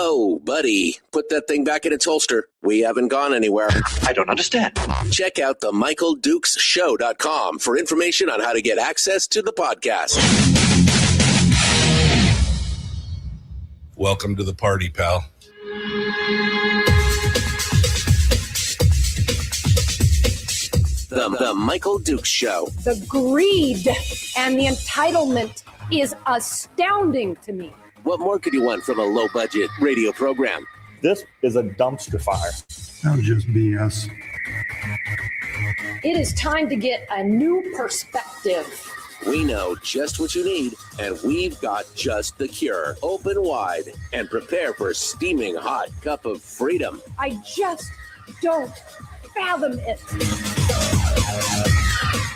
Whoa, buddy. Put that thing back in its holster. We haven't gone anywhere. I don't understand. Check out the MichaelDukesShow.com for information on how to get access to the podcast. Welcome to the party, pal. The Michael Dukes Show. The greed and the entitlement is astounding to me. What more could you want from a low-budget radio program? This is a dumpster fire. That was just BS. It is time to get a new perspective. We know just what you need, and we've got just the cure. Open wide and prepare for a steaming hot cup of freedom. I just don't fathom it.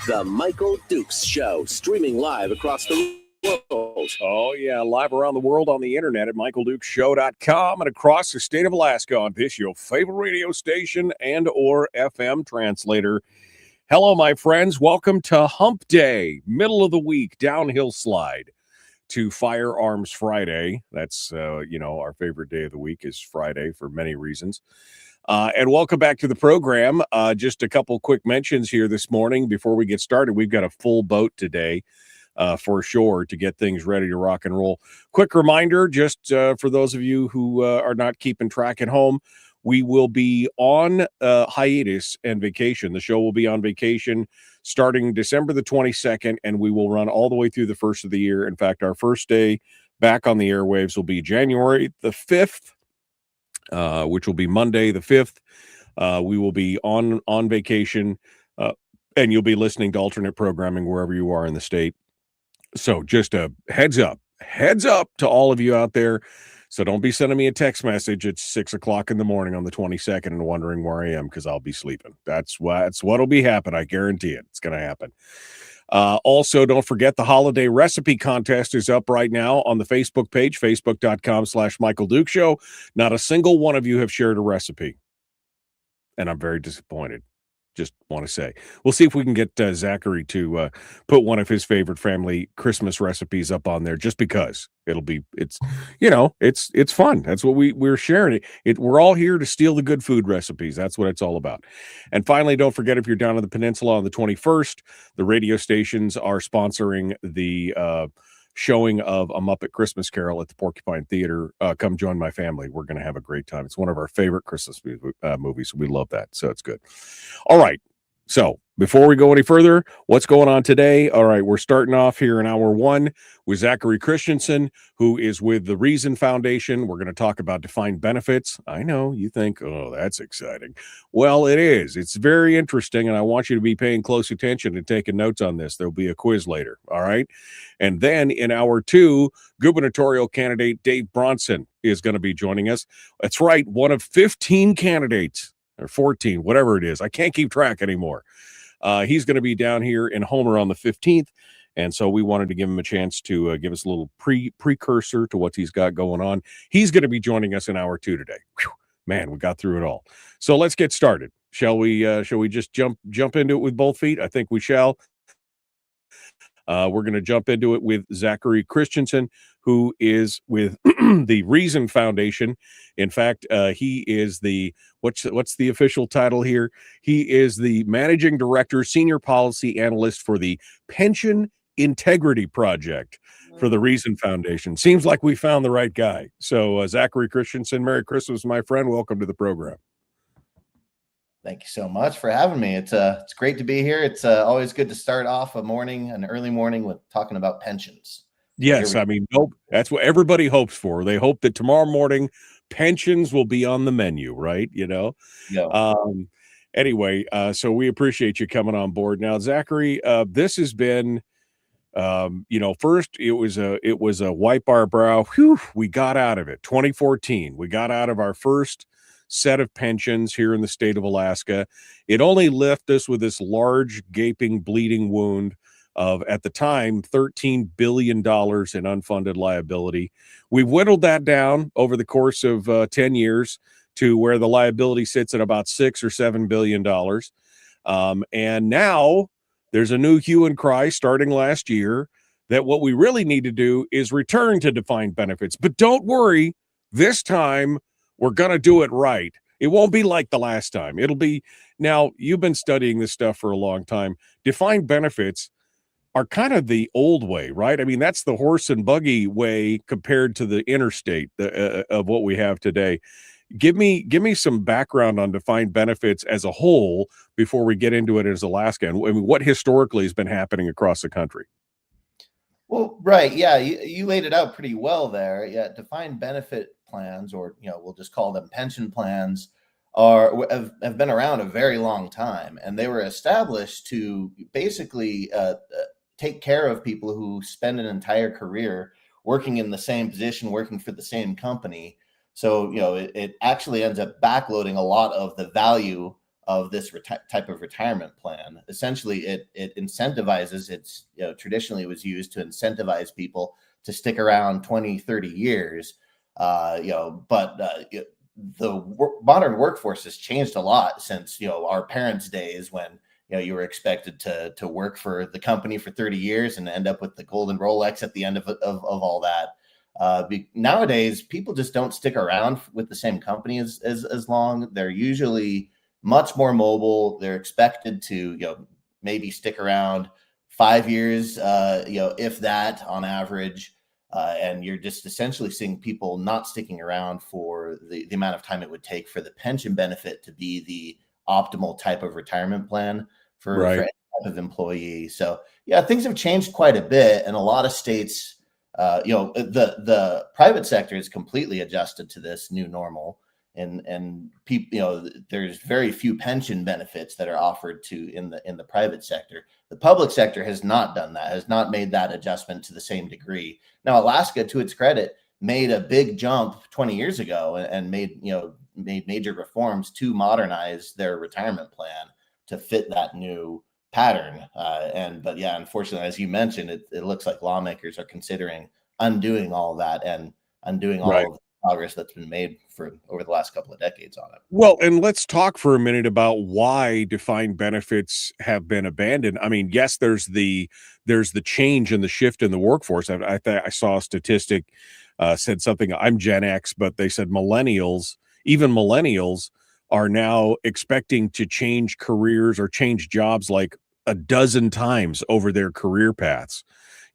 The Michael Dukes Show, streaming live across the world. Oh, yeah, live around the world on the internet at MichaelDukesShow.com and across the state of Alaska on this, your favorite radio station and or FM translator. Hello, my friends. Welcome to Hump Day, middle of the week, downhill slide to Firearms Friday. That's, our favorite day of the week is Friday for many reasons. And welcome back to the program. Just a couple quick mentions here this morning before we get started. We've got a full boat today for sure to get things ready to rock and roll. Quick reminder, just for those of you who are not keeping track at home, we will be on hiatus and vacation. The show will be on vacation starting December the 22nd, and we will run all the way through the first of the year. In fact, our first day back on the airwaves will be January the 5th, which will be Monday the 5th. We will be on vacation, and you'll be listening to alternate programming wherever you are in the state. So just a heads up to all of you out there. So don't be sending me a text message at 6:00 in the morning on the 22nd and wondering where I am, because I'll be sleeping. That's what'll be happening. I guarantee it. It's going to happen. Also, don't forget the holiday recipe contest is up right now on the Facebook page, facebook.com/Michael Duke Show. Not a single one of you have shared a recipe, and I'm very disappointed. Just want to say, we'll see if we can get Zachary to put one of his favorite family Christmas recipes up on there, just because it's fun. That's what we're sharing. We're all here to steal the good food recipes. That's what it's all about. And finally, don't forget, if you're down in the peninsula on the 21st, the radio stations are sponsoring the showing of A Muppet Christmas Carol at the Porcupine Theater. Come join my family. We're going to have a great time. It's one of our favorite Christmas movies. We love that. So it's good. All right. So before we go any further, what's going on today? All right. We're starting off here in hour one with Zachary Christensen, who is with the Reason Foundation. We're going to talk about defined benefits. I know you think, oh, that's exciting. Well, it is. It's very interesting, and I want you to be paying close attention and taking notes on this. There'll be a quiz later. All right. And then in hour two, gubernatorial candidate Dave Bronson is going to be joining us. That's right. One of 15 candidates, or 14, whatever it is. I can't keep track anymore. He's going to be down here in Homer on the 15th. And so we wanted to give him a chance to give us a little precursor to what he's got going on. He's going to be joining us in hour two today. Whew, man, we got through it all. So let's get started. Shall we just jump into it with both feet? I think we shall. We're going to jump into it with Zachary Christensen, who is with the Reason Foundation. In fact, he is the, what's the official title here? He is the Managing Director, Senior Policy Analyst for the Pension Integrity Project for the Reason Foundation. Seems like we found the right guy. So Zachary Christensen, Merry Christmas, my friend. Welcome to the program. Thank you so much for having me. It's great to be here. It's always good to start off an early morning with talking about pensions. Yes, I mean, that's what everybody hopes for. They hope that tomorrow morning pensions will be on the menu, right? Yeah. Anyway, so we appreciate you coming on board. Now, Zachary, this has been, first it was a wipe our brow. Whew, we got out of it. 2014, we got out of our first set of pensions here in the state of Alaska. It only left us with this large, gaping, bleeding wound of, at the time, $13 billion in unfunded liability. We've whittled that down over the course of 10 years to where the liability sits at about $6 or $7 billion. And now there's a new hue and cry starting last year that what we really need to do is return to defined benefits. But don't worry, This time we're going to do it right. It won't be like the last time. It'll be now. You've been studying this stuff for a long time. Defined benefits are kind of the old way, right? I mean, that's the horse and buggy way compared to the interstate of what we have today. Give me some background on defined benefits as a whole before we get into it as Alaska, and I mean, what historically has been happening across the country. Well, right. Yeah, you laid it out pretty well there. Yeah, defined benefit plans, or we'll just call them pension plans, have been around a very long time, and they were established to basically take care of people who spend an entire career working in the same position, working for the same company. So it actually ends up backloading a lot of the value of this type of retirement plan. Essentially, it incentivizes. It's traditionally was used to incentivize people to stick around 20, 30 years. But the modern workforce has changed a lot since our parents' days, when you were expected to work for the company for 30 years and end up with the golden Rolex at the end of all that. Nowadays, people just don't stick around with the same company as long. They're usually much more mobile. They're expected to maybe stick around 5 years, if that, on average. And you're just essentially seeing people not sticking around for the amount of time it would take for the pension benefit to be the optimal type of retirement plan for any type of employee. So yeah, things have changed quite a bit, and a lot of states, the private sector is completely adjusted to this new normal, and people, there's very few pension benefits that are offered in the private sector. The public sector has not done that, has not made that adjustment to the same degree. Now, Alaska, to its credit, made a big jump 20 years ago and made major reforms to modernize their retirement plan to fit that new pattern. But yeah, unfortunately, as you mentioned, it looks like lawmakers are considering undoing all that and undoing all of the progress that's been made for over the last couple of decades on it. Well, and let's talk for a minute about why defined benefits have been abandoned. I mean, yes, there's the change and the shift in the workforce. I saw a statistic said something. I'm Gen X, but they said even millennials are now expecting to change careers or change jobs like a dozen times over their career paths.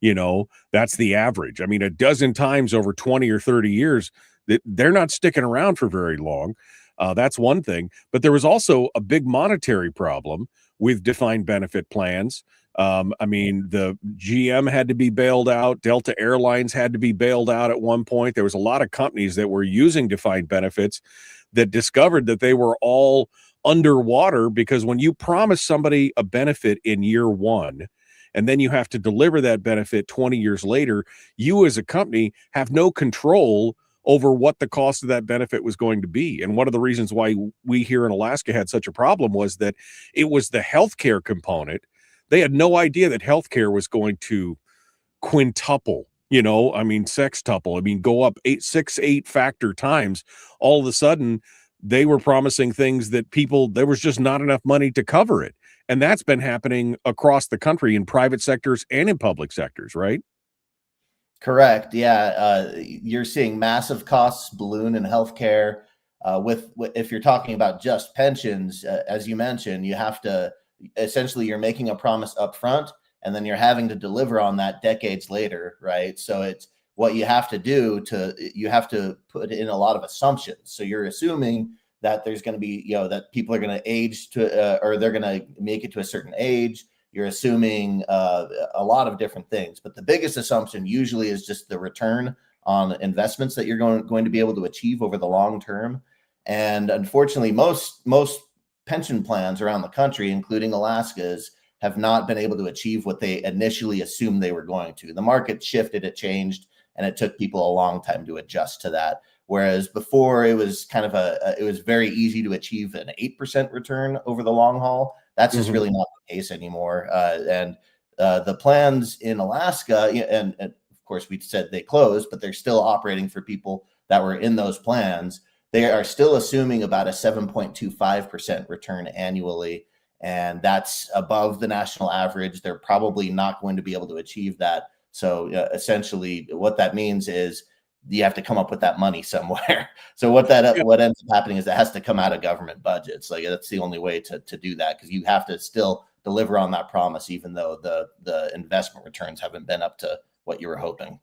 That's the average. I mean, a dozen times over 20 or 30 years. They're not sticking around for very long. That's one thing. But there was also a big monetary problem with defined benefit plans. I mean, the GM had to be bailed out. Delta Airlines had to be bailed out at one point. There was a lot of companies that were using defined benefits that discovered that they were all underwater, because when you promise somebody a benefit in year one, and then you have to deliver that benefit 20 years later, you as a company have no control over what the cost of that benefit was going to be. And one of the reasons why we here in Alaska had such a problem was that it was the healthcare component. They had no idea that healthcare was going to quintuple, sextuple, go up 8 factor times. All of a sudden, they were promising things that there was just not enough money to cover it. And that's been happening across the country in private sectors and in public sectors, right? Correct. Yeah. You're seeing massive costs balloon in healthcare. If you're talking about just pensions, as you mentioned, you have to essentially, you're making a promise up front, and then you're having to deliver on that decades later, right? So it's what you have to do you have to put in a lot of assumptions. So you're assuming that there's going to be, that people are going to age to, or they're going to make it to a certain age. You're assuming a lot of different things, but the biggest assumption usually is just the return on investments that you're going to be able to achieve over the long term. And unfortunately, most pension plans around the country, including Alaska's, have not been able to achieve what they initially assumed they were going to. The market shifted, it changed, and it took people a long time to adjust to that. Whereas before, it was kind of it was very easy to achieve an 8% return over the long haul. That's just really not the case anymore. And the plans in Alaska, and of course, we said they closed, but they're still operating for people that were in those plans. They are still assuming about a 7.25% return annually. And that's above the national average. They're probably not going to be able to achieve that. So essentially, what that means is you have to come up with that money somewhere. So what ends up happening is it has to come out of government budgets. Like that's the only way to do that, because you have to still deliver on that promise, even though the investment returns haven't been up to what you were hoping.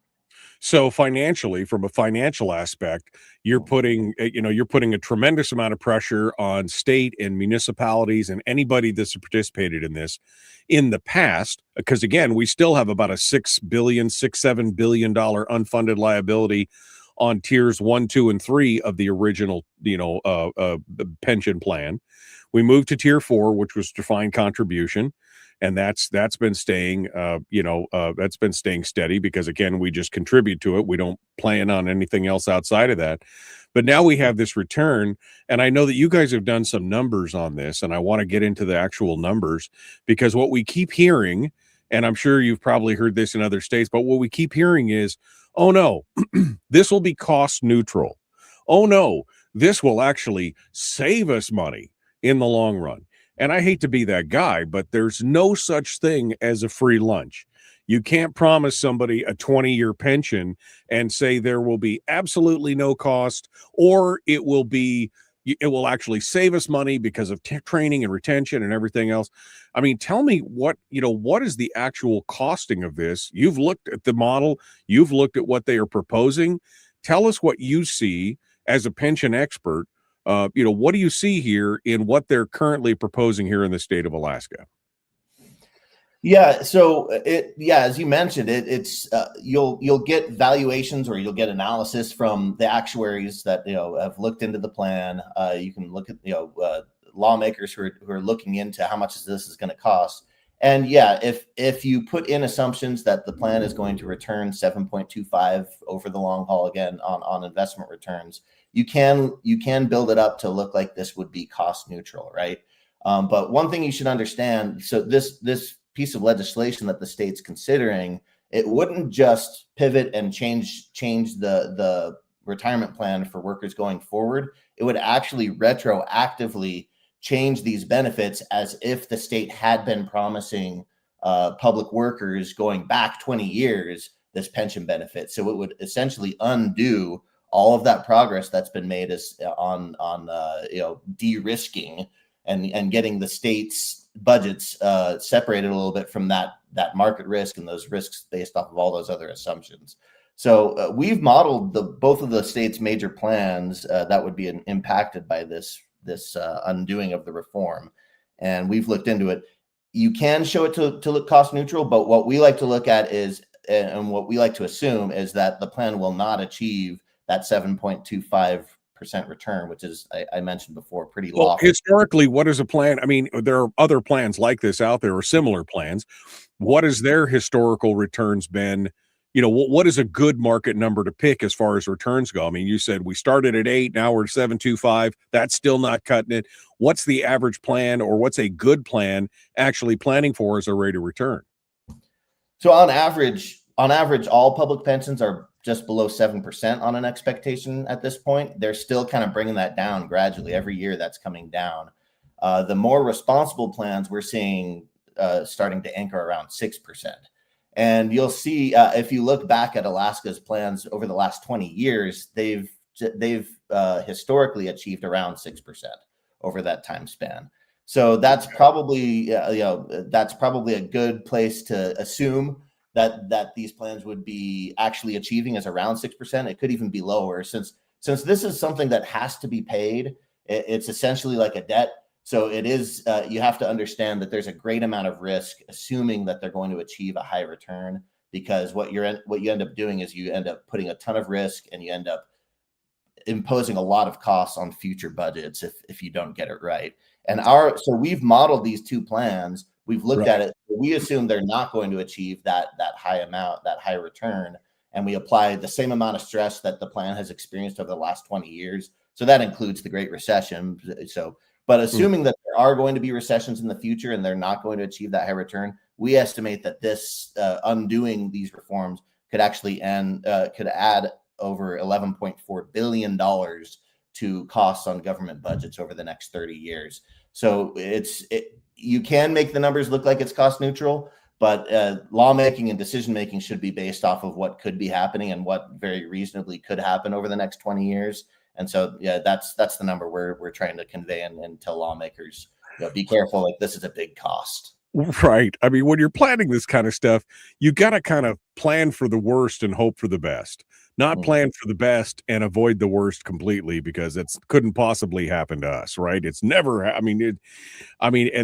So financially, from a financial aspect, you're putting a tremendous amount of pressure on state and municipalities and anybody that's participated in this in the past, because again, we still have about a $7 billion unfunded liability on tiers 1, 2, and 3 of the original, pension plan. We moved to tier 4, which was defined contribution. And that's been staying, that's been staying steady because, again, we just contribute to it. We don't plan on anything else outside of that. But now we have this return. And I know that you guys have done some numbers on this, and I want to get into the actual numbers, because what we keep hearing, and I'm sure you've probably heard this in other states, but what we keep hearing is, oh, no, this will be cost neutral. Oh, no, this will actually save us money in the long run. And I hate to be that guy, but there's no such thing as a free lunch. You can't promise somebody a 20-year pension and say there will be absolutely no cost, or it will actually save us money because of training and retention and everything else. I mean, tell me what is the actual costing of this? You've looked at the model. You've looked at what they are proposing. Tell us what you see as a pension expert. What do you see here in what they're currently proposing here in the state of Alaska? Yeah, so as you mentioned, it's you'll get valuations, or you'll get analysis from the actuaries that have looked into the plan. You can look at lawmakers who are looking into how much this is going to cost. And yeah, if you put in assumptions that the plan is going to return 7.25 over the long haul, again on investment returns, you can build it up to look like this would be cost neutral, right? But one thing you should understand, so this piece of legislation that the state's considering, it wouldn't just pivot and change the retirement plan for workers going forward. It would actually retroactively change these benefits as if the state had been promising public workers going back 20 years this pension benefit. So it would essentially undo all of that progress that's been made on de-risking and getting the state's budgets separated a little bit from that market risk and those risks based off of all those other assumptions. So we've modeled both of the state's major plans that would be impacted by this undoing of the reform, and we've looked into it. You can show it to look cost neutral, but what we like to look at is, and what we like to assume is, that the plan will not achieve that 7.25% return, which is, I mentioned before, pretty low. Well, historically, what is a plan? I mean, there are other plans like this out there, or similar plans. What has their historical returns been? What is a good market number to pick as far as returns go? I mean, you said we started at 8, now we're 7.25. That's still not cutting it. What's the average plan, or what's a good plan actually planning for as a rate of return? So on average, all public pensions are just below 7% on an expectation at this point. They're still kind of bringing that down gradually. Every year that's coming down. The more responsible plans we're seeing starting to anchor around 6%. And you'll see if you look back at Alaska's plans over the last 20 years, they've historically achieved around 6% over that time span. So that's probably a good place to assume that these plans would be actually achieving, is around 6%. It could even be lower, since this is something that has to be paid. It's essentially like a debt. So it is, you have to understand that there's a great amount of risk assuming that they're going to achieve a high return, because what you end up doing is you end up putting a ton of risk, and you end up imposing a lot of costs on future budgets if you don't get it right. And so we've modeled these two plans. We've looked at it. We assume they're not going to achieve that high amount, that high return. And we apply the same amount of stress that the plan has experienced over the last 20 years. So that includes the Great Recession. But assuming that there are going to be recessions in the future and they're not going to achieve that high return, we estimate that this undoing these reforms could actually could add over $11.4 billion to costs on government budgets over the next 30 years. So you can make the numbers look like it's cost neutral, But lawmaking and decision making should be based off of what could be happening and what very reasonably could happen over the next 20 years. And so, yeah, that's the number we're trying to convey and tell lawmakers, be careful. Like, this is a big cost. Right. I mean, when you're planning this kind of stuff, you got to kind of plan for the worst and hope for the best, not plan for the best and avoid the worst completely, because it couldn't possibly happen to us. Right. It's never, and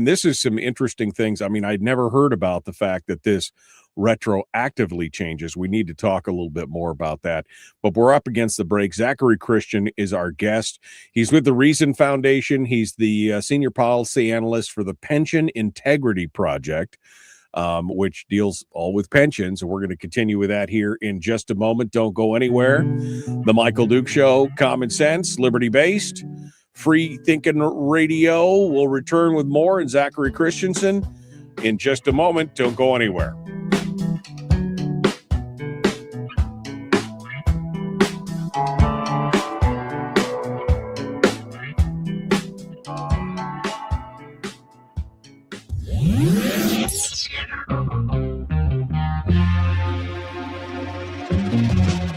this is some interesting things. I mean, I'd never heard about the fact that this retroactively changes. We need to talk a little bit more about that, but we're up against the break. Zachary Christian is our guest. He's with the Reason Foundation. He's the senior policy analyst for the Pension Integrity Project, which deals all with pensions. And we're going to continue with that here in just a moment. Don't go anywhere. The Michael Duke Show, common sense, liberty-based, free thinking radio. Will return with more, and Zachary Christensen in just a moment. Don't go anywhere.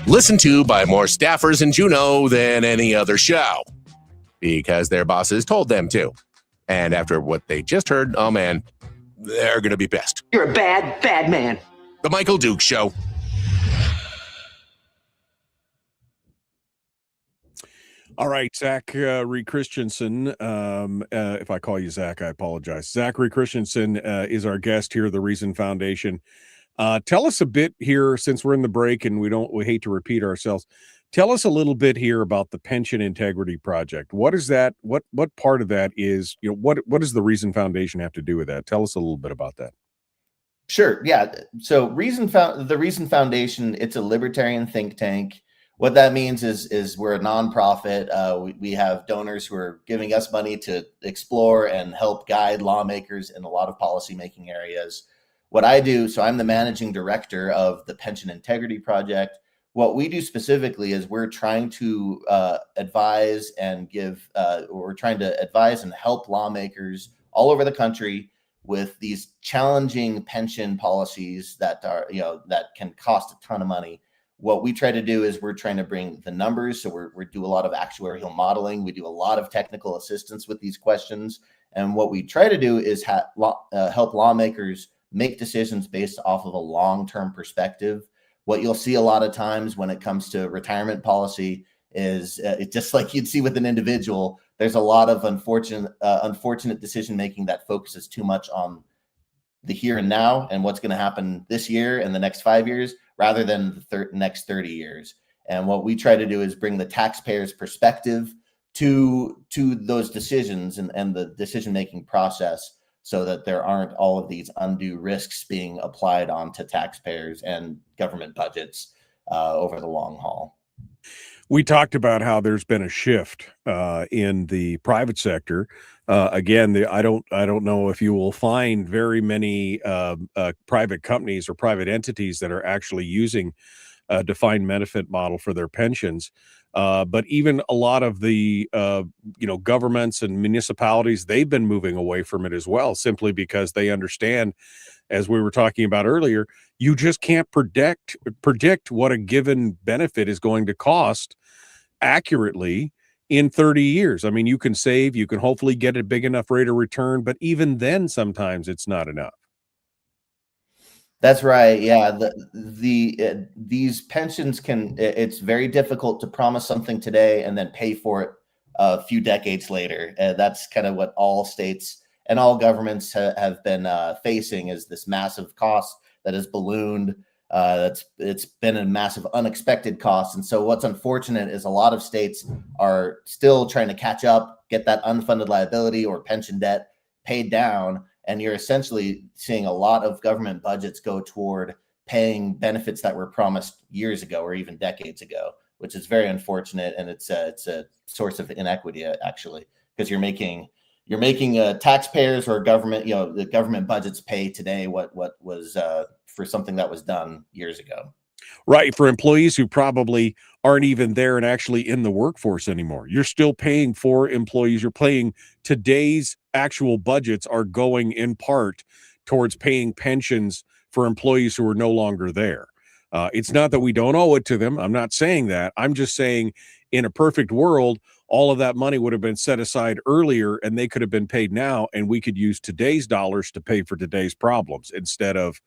Listened to by more staffers in Juneau than any other show, because their bosses told them to. And after what they just heard, oh man, they're going to be pissed. You're a bad, bad man. The Michael Duke Show. All right, Zachary Christensen. If I call you Zach, I apologize. Zachary Christensen is our guest here at the Reason Foundation. Tell us a bit here, since we're in the break and we hate to repeat ourselves. Tell us a little bit here about the Pension Integrity Project. What is that? What part of that is, what does the Reason Foundation have to do with that? Tell us a little bit about that. Sure. Yeah. So the Reason Foundation, it's a libertarian think tank. What that means is we're a nonprofit. We have donors who are giving us money to explore and help guide lawmakers in a lot of policymaking areas. What I do, so I'm the managing director of the Pension Integrity Project. What we do specifically is we're trying to advise and help lawmakers all over the country with these challenging pension policies that are, that can cost a ton of money. What we try to do is we're trying to bring the numbers. So we do a lot of actuarial modeling. We do a lot of technical assistance with these questions. And what we try to do is help lawmakers make decisions based off of a long-term perspective. What you'll see a lot of times when it comes to retirement policy is just like you'd see with an individual, there's a lot of unfortunate decision-making that focuses too much on the here and now and what's going to happen this year and the next 5 years, rather than the next 30 years. And what we try to do is bring the taxpayer's perspective to those decisions and the decision-making process, so that there aren't all of these undue risks being applied onto taxpayers and government budgets over the long haul. We talked about how there's been a shift in the private sector. Again, I don't know if you will find very many private companies or private entities that are actually using a defined benefit model for their pensions. But even a lot of the governments and municipalities, they've been moving away from it as well, simply because they understand, as we were talking about earlier, you just can't predict what a given benefit is going to cost accurately in 30 years. I mean, you can save, you can hopefully get a big enough rate of return, but even then, sometimes it's not enough. That's right. Yeah. These pensions it's very difficult to promise something today and then pay for it a few decades later. That's kind of what all states and all governments have been facing, is this massive cost that has ballooned. It's been a massive unexpected cost. And so what's unfortunate is a lot of states are still trying to catch up, get that unfunded liability or pension debt paid down. And you're essentially seeing a lot of government budgets go toward paying benefits that were promised years ago or even decades ago, which is very unfortunate. And it's a source of inequity, actually, because you're making taxpayers or government, the government budgets pay today what was for something that was done years ago. Right. For employees who probably aren't even there and actually in the workforce anymore. You're still paying for employees. You're paying today's actual budgets are going in part towards paying pensions for employees who are no longer there. It's not that we don't owe it to them. I'm not saying that. I'm just saying in a perfect world, all of that money would have been set aside earlier and they could have been paid now, and we could use today's dollars to pay for today's problems instead of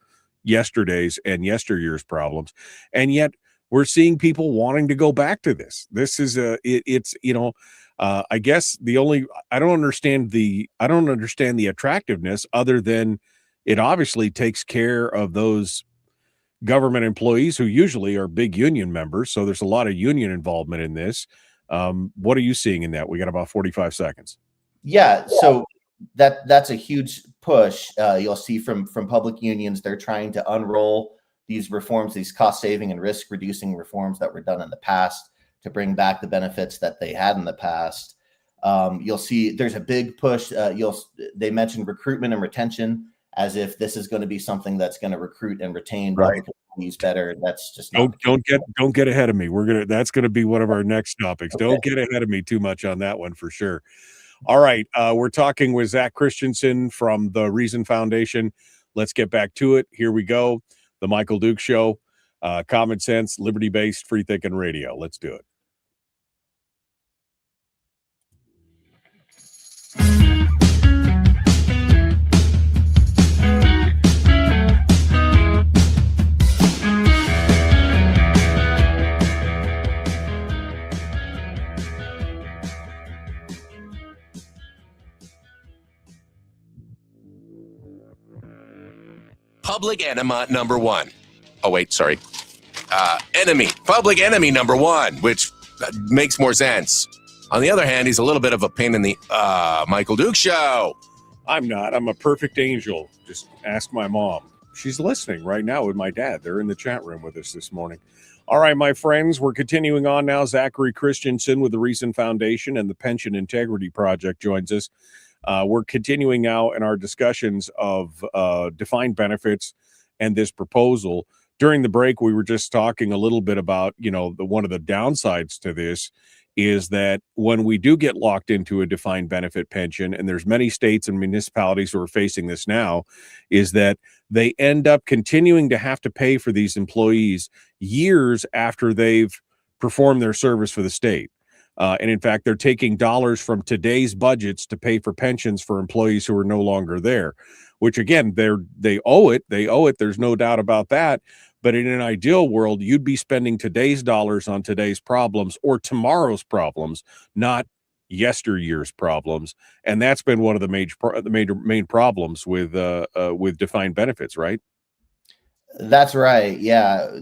yesterday's and yesteryear's problems. And yet we're seeing people wanting to go back to this. This is I guess I don't understand the attractiveness other than it obviously takes care of those government employees who usually are big union members. So there's a lot of union involvement in this. What are you seeing in that? We got about 45 seconds. Yeah. So that's a huge push. You'll see from public unions. They're trying to unroll these reforms, these cost saving and risk reducing reforms that were done in the past to bring back the benefits that they had in the past. You'll see there's a big push. They mentioned recruitment and retention as if this is going to be something that's going to recruit and retain public employees better. That's just don't get ahead of me. That's going to be one of our next topics. Okay. Don't get ahead of me too much on that one for sure. All right. We're talking with Zach Christensen from the Reason Foundation. Let's get back to it. Here we go. The Michael Duke Show, common sense, liberty-based, free thinking radio. Let's do it. Public enema number one. Oh, wait, sorry. Public enemy number one, which makes more sense. On the other hand, he's a little bit of a pain in the Michael Duke Show. I'm not. I'm a perfect angel. Just ask my mom. She's listening right now with my dad. They're in the chat room with us this morning. All right, my friends, we're continuing on now. Zachary Christensen with the Reason Foundation and the Pension Integrity Project joins us. We're continuing now in our discussions of defined benefits and this proposal. During the break, we were just talking a little bit about, one of the downsides to this is that when we do get locked into a defined benefit pension, and there's many states and municipalities who are facing this now, is that they end up continuing to have to pay for these employees years after they've performed their service for the state. And in fact, they're taking dollars from today's budgets to pay for pensions for employees who are no longer there, which again, they owe it. They owe it. There's no doubt about that. But in an ideal world, you'd be spending today's dollars on today's problems or tomorrow's problems, not yesteryear's problems. And that's been one of the main problems with defined benefits, right? That's right. Yeah.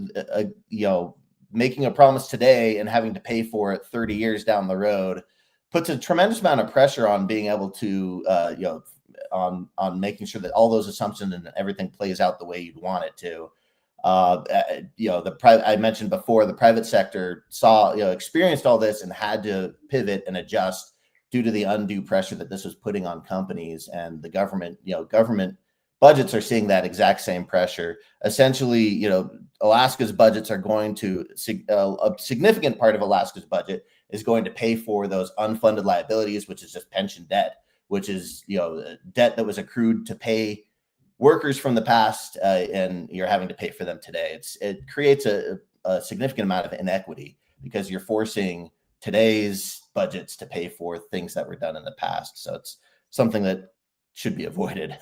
Making a promise today and having to pay for it 30 years down the road puts a tremendous amount of pressure on being able to, on making sure that all those assumptions and everything plays out the way you'd want it to. I mentioned before, the private sector experienced all this and had to pivot and adjust due to the undue pressure that this was putting on companies, and the government budgets are seeing that exact same pressure. Essentially, Alaska's budgets are going to a significant part of Alaska's budget is going to pay for those unfunded liabilities, which is just pension debt, which is, debt that was accrued to pay workers from the past, and you're having to pay for them today. It creates a significant amount of inequity because you're forcing today's budgets to pay for things that were done in the past. So it's something that should be avoided.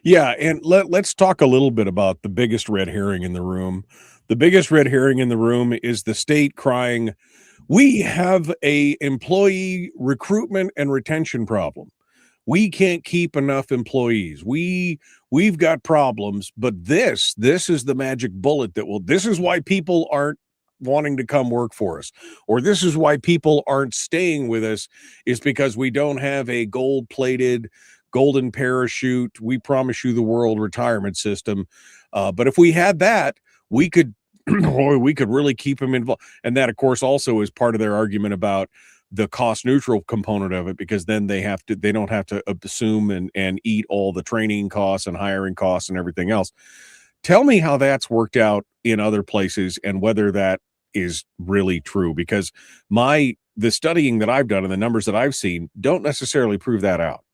Yeah, and let's talk a little bit about the biggest red herring in the room. The biggest red herring in the room is the state crying, "We have a employee recruitment and retention problem. We can't keep enough employees. We've got problems, but this is the magic bullet this is why people aren't wanting to come work for us, or this is why people aren't staying with us, is because we don't have a gold-plated, golden parachute, we promise you the world retirement system. But if we had that, we could really keep them involved." And that, of course, also is part of their argument about the cost neutral component of it, because then they don't have to assume and eat all the training costs and hiring costs and everything else. Tell me how that's worked out in other places and whether that is really true, because the studying that I've done and the numbers that I've seen don't necessarily prove that out.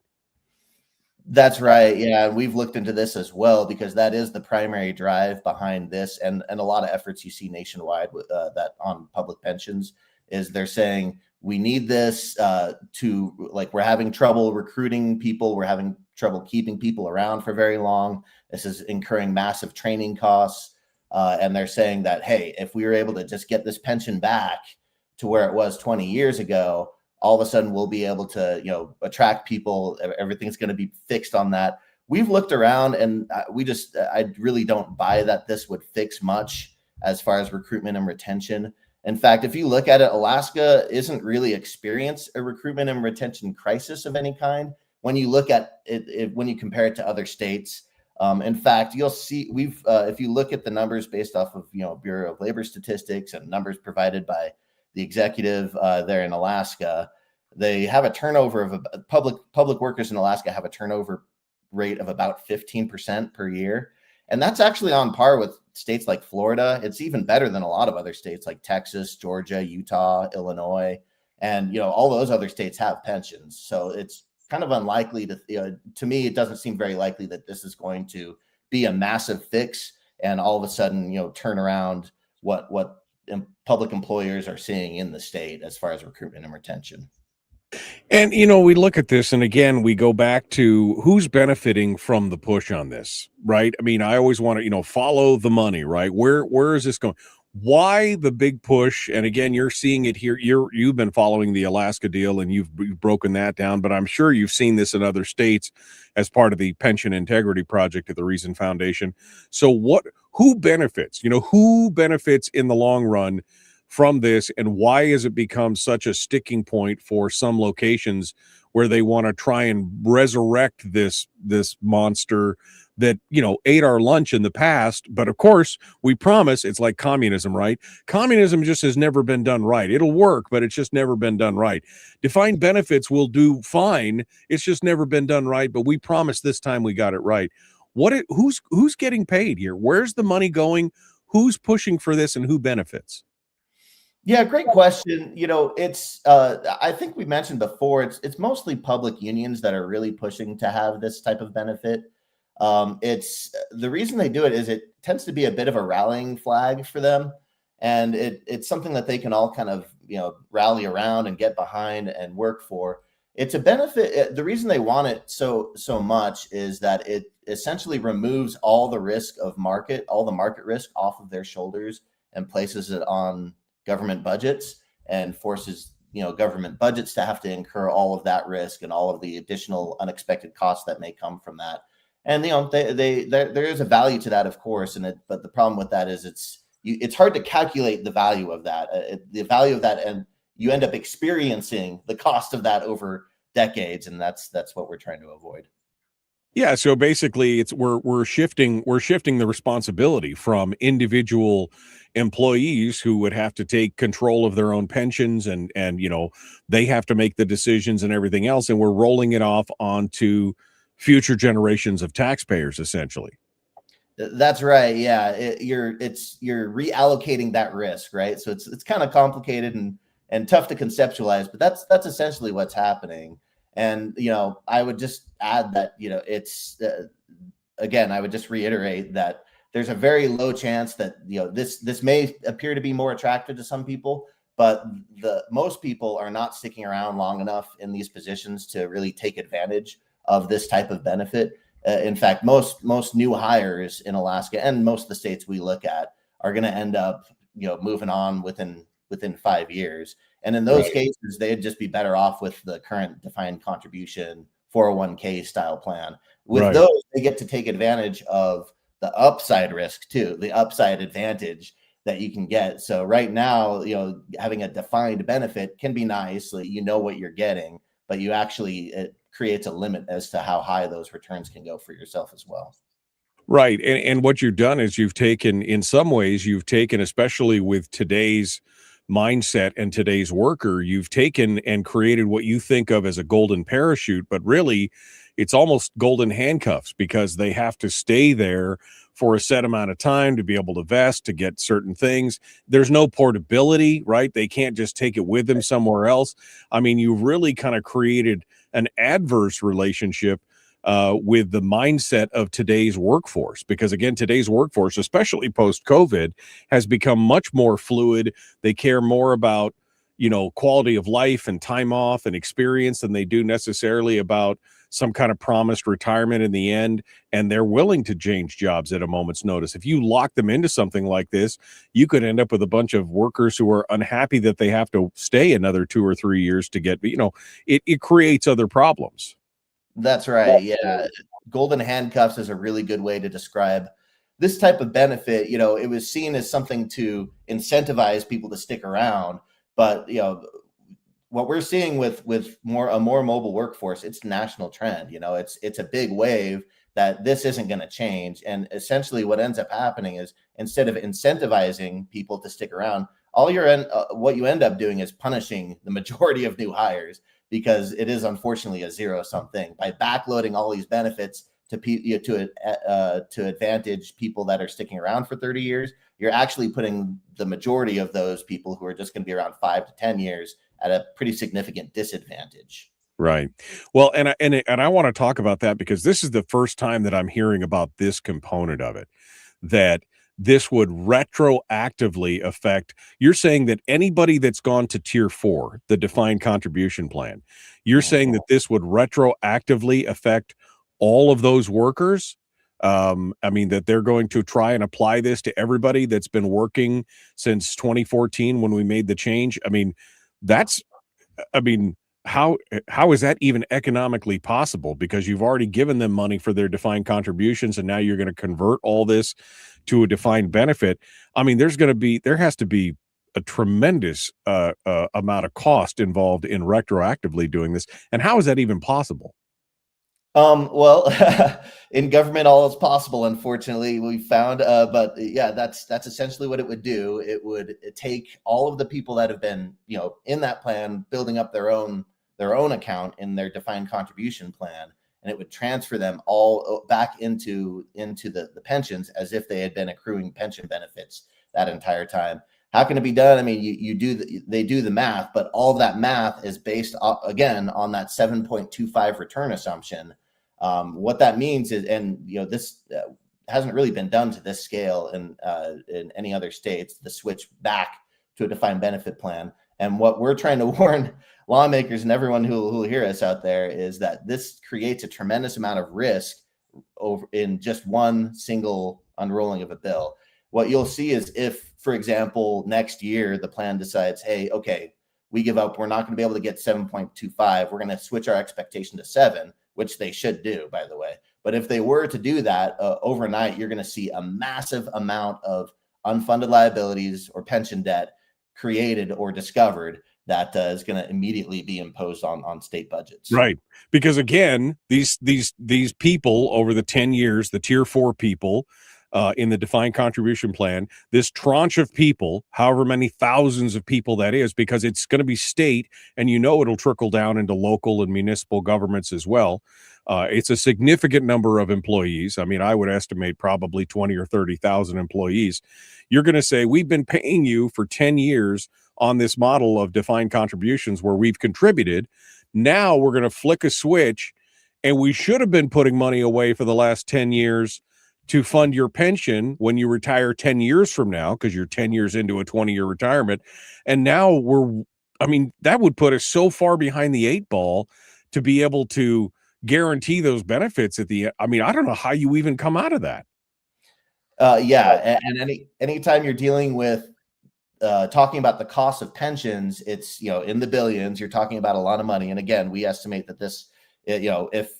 That's right. Yeah, and we've looked into this as well because that is the primary drive behind this, and a lot of efforts you see nationwide with that on public pensions is they're saying we need this to like we're having trouble recruiting people, we're having trouble keeping people around for very long. This is incurring massive training costs, and they're saying that hey, if we were able to just get this pension back to where it was 20 years ago, all of a sudden we'll be able to attract people. Everything's going to be fixed on that. We've looked around and I really don't buy that this would fix much as far as recruitment and retention. In fact, if you look at it, Alaska isn't really experienced a recruitment and retention crisis of any kind when you look at it when you compare it to other states. In fact, you'll see if you look at the numbers based off of Bureau of Labor Statistics and numbers provided by the executive there in Alaska, they have a turnover of public workers in Alaska have a turnover rate of about 15% per year. And that's actually on par with states like Florida. It's even better than a lot of other states like Texas, Georgia, Utah, Illinois. And, all those other states have pensions. So it's kind of unlikely to me, it doesn't seem very likely that this is going to be a massive fix and all of a sudden, turn around what public employers are seeing in the state as far as recruitment and retention. And, we look at this and again, we go back to who's benefiting from the push on this, right? I mean, I always want to, follow the money, right? Where is this going? Why the big push? And again, you're seeing it here. You've been following the Alaska deal and you've broken that down, but I'm sure you've seen this in other states as part of the Pension Integrity Project at the Reason Foundation. So who benefits? Who benefits in the long run from this, and why has it become such a sticking point for some locations where they want to try and resurrect this monster that ate our lunch in the past? But of course, we promise it's like communism, right? Communism just has never been done right. It'll work, but it's just never been done right. Defined benefits will do fine. It's just never been done right, but we promise this time we got it right. Who's getting paid here? Where's the money going? Who's pushing for this and who benefits? Yeah, great question. It's I think we mentioned before, it's mostly public unions that are really pushing to have this type of benefit. It's the reason they do it is it tends to be a bit of a rallying flag for them, and it's something that they can all kind of rally around and get behind and work for. It's a benefit. The reason they want it so much is that it essentially removes all the market risk off of their shoulders and places it on government budgets and forces government budgets to have to incur all of that risk and all of the additional unexpected costs that may come from that. And there is a value to that, of course, but the problem with that is it's hard to calculate the value of that, and you end up experiencing the cost of that over decades, and that's what we're trying to avoid. Yeah, so basically we're shifting the responsibility from individual employees who would have to take control of their own pensions and they have to make the decisions and everything else, and we're rolling it off onto future generations of taxpayers essentially. That's right. Yeah, you're reallocating that risk, right? So it's kind of complicated and tough to conceptualize, but that's essentially what's happening. And I would just add that it's again, I would just reiterate that there's a very low chance that this may appear to be more attractive to some people, but most people are not sticking around long enough in these positions to really take advantage of this type of benefit. In fact, most new hires in Alaska and most of the states we look at are going to end up moving on within 5 years. And in those cases, they'd just be better off with the current defined contribution 401k style plan. With those, they get to take advantage of the upside risk too, the upside advantage that you can get. So right now, having a defined benefit can be nice. So what you're getting, but it creates a limit as to how high those returns can go for yourself as well. Right. And what you've done is in some ways, especially with today's mindset and today's worker, you've taken and created what you think of as a golden parachute, but really it's almost golden handcuffs because they have to stay there for a set amount of time to be able to vest, to get certain things. There's no portability, right? They can't just take it with them somewhere else. I mean, you've really kind of created an adverse relationship with the mindset of today's workforce. Because again, today's workforce, especially post-COVID, has become much more fluid. They care more about, quality of life and time off and experience than they do necessarily about some kind of promised retirement in the end. And they're willing to change jobs at a moment's notice. If you lock them into something like this, you could end up with a bunch of workers who are unhappy that they have to stay another 2 or 3 years to get, it creates other problems. That's right. Yeah. Golden handcuffs is a really good way to describe this type of benefit. It was seen as something to incentivize people to stick around. But, what we're seeing with a more mobile workforce, it's a national trend. It's a big wave that this isn't going to change. And essentially what ends up happening is instead of incentivizing people to stick around, what you end up doing is punishing the majority of new hires, because it is unfortunately a zero-sum thing. By backloading all these benefits to advantage people that are sticking around for 30 years, you're actually putting the majority of those people who are just going to be around 5 to 10 years at a pretty significant disadvantage. Right. Well, and I want to talk about that because this is the first time that I'm hearing about this component of it, that this would retroactively affect. You're saying that anybody that's gone to tier 4, the defined contribution plan, you're saying that this would retroactively affect all of those workers? That they're going to try and apply this to everybody that's been working since 2014 when we made the change. How is that even economically possible? Because you've already given them money for their defined contributions, and now you're going to convert all this to a defined benefit. There has to be a tremendous amount of cost involved in retroactively doing this. And how is that even possible? Well, in government, all is possible, unfortunately, we found, but yeah, that's essentially what it would do. It would take all of the people that have been, in that plan, building up their own account in their defined contribution plan, and it would transfer them all back into the pensions as if they had been accruing pension benefits that entire time. How can it be done? They do the math, but all of that math is based again on that 7.25 return assumption. What that means is, and this hasn't really been done to this scale in any other states, the switch back to a defined benefit plan. And what we're trying to warn lawmakers and everyone who will hear us out there is that this creates a tremendous amount of risk over in just one single unrolling of a bill. What you'll see is if, for example, next year the plan decides, hey, okay, we give up, we're not going to be able to get 7.25, we're going to switch our expectation to 7, which they should do, by the way. But if they were to do that overnight, you're going to see a massive amount of unfunded liabilities or pension debt created or discovered that is going to immediately be imposed on state budgets. Right. Because again, these people over the 10 years, the tier 4 people in the defined contribution plan, this tranche of people, however many thousands of people that is, because it's going to be state and it'll trickle down into local and municipal governments as well. It's a significant number of employees. I would estimate probably 20 or 30,000 employees. You're going to say, we've been paying you for 10 years on this model of defined contributions where we've contributed. Now we're going to flick a switch, and we should have been putting money away for the last 10 years to fund your pension when you retire 10 years from now, because you're 10 years into a 20-year retirement. And now that would put us so far behind the 8 ball to be able to guarantee those benefits at the end. I don't know how you even come out of that. And anytime you're dealing with talking about the cost of pensions, it's, in the billions, you're talking about a lot of money. And again, we estimate that this, if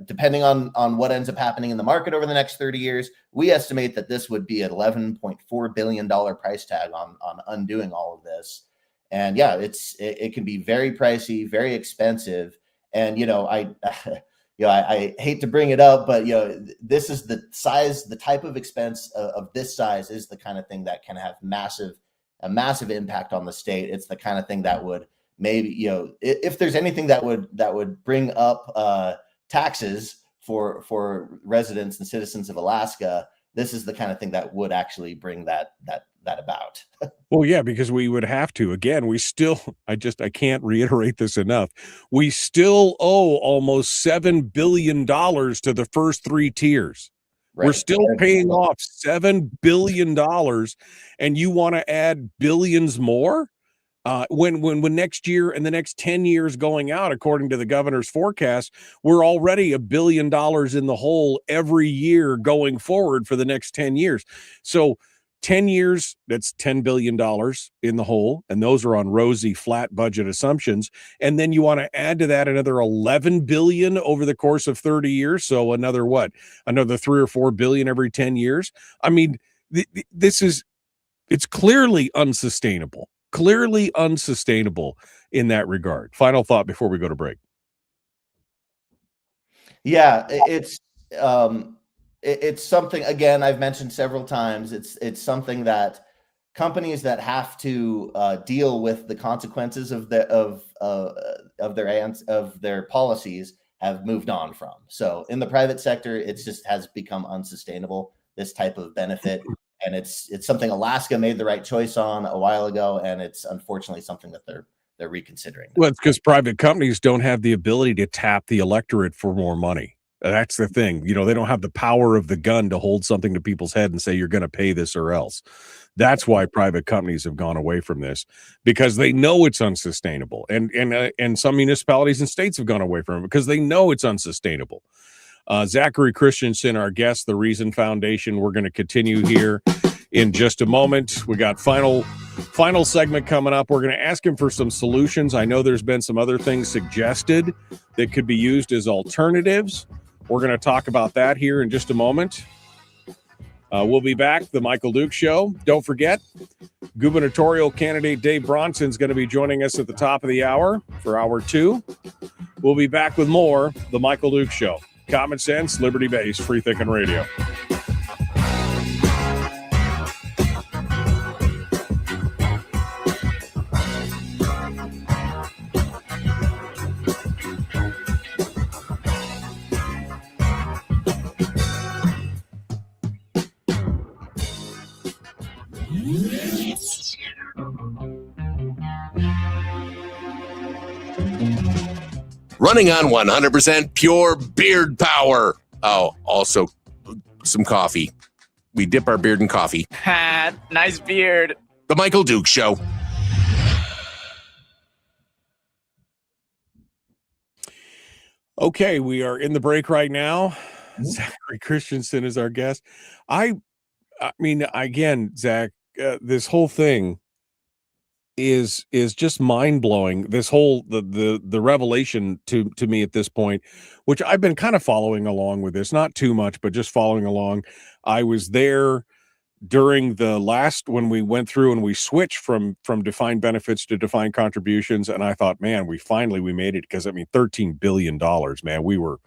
depending on what ends up happening in the market over the next 30 years, we estimate that this would be an $11.4 billion price tag on undoing all of this. And yeah, it can be very pricey, very expensive. And, I hate to bring it up, but, this is the size, the type of expense of this size is the kind of thing that can have a massive impact on the state. It's the kind of thing that would maybe, if there's anything that would bring up taxes for residents and citizens of Alaska, this is the kind of thing that would actually bring that that about. Well, yeah, because we would have to. Again, we still, I can't reiterate this enough. We still owe almost $7 billion to the first three tiers. We're Right. still paying off $7 billion, and you want to add billions more? When next year and the next 10 years going out, according to the governor's forecast, we're already $1 billion in the hole every year going forward for the next 10 years. So 10 years, that's $10 billion in the hole, and those are on rosy flat budget assumptions. And then you want to add to that another 11 billion over the course of 30 years. So another what? Another 3 or 4 billion every 10 years. I mean, it's clearly unsustainable. Clearly unsustainable in that regard. Final thought before we go to break. Yeah, it's something, again, I've mentioned several times. It's something that companies that have to deal with the consequences of their policies have moved on from. So in the private sector, it just has become unsustainable, this type of benefit. And it's something Alaska made the right choice on a while ago, and it's unfortunately something that they're reconsidering. Well, it's because private companies don't have the ability to tap the electorate for more money. That's the thing. You know, they don't have the power of the gun to hold something to people's head and say, you're going to pay this or else. That's why private companies have gone away from this, because they know it's unsustainable. And some municipalities and states have gone away from it because they know it's unsustainable. Zachary Christensen, our guest, the Reason Foundation. We're going to continue here in just a moment. We got final segment coming up. We're going to ask him for some solutions. I know there's been some other things suggested that could be used as alternatives. We're going to talk about that here in just a moment. We'll be back. The Michael Duke Show. Don't forget, gubernatorial candidate Dave Bronson is going to be joining us at the top of the hour for hour 2. We'll be back with more. The Michael Duke Show. Common sense, liberty-based, free thinking radio. Running on 100% pure beard power. Oh, also some coffee. We dip our beard in coffee. Ha, nice beard. The Michael Duke Show. Okay, we are in the break right now. Zachary Christensen is our guest. I mean, again, Zach, this whole thing is just mind-blowing. This whole the revelation to me at this point, which I've been kind of following along with this, not too much, but just following along. I was there during the last, when we went through and we switched from defined benefits to defined contributions, and I thought, man, we made it, because I mean, $13 billion, man,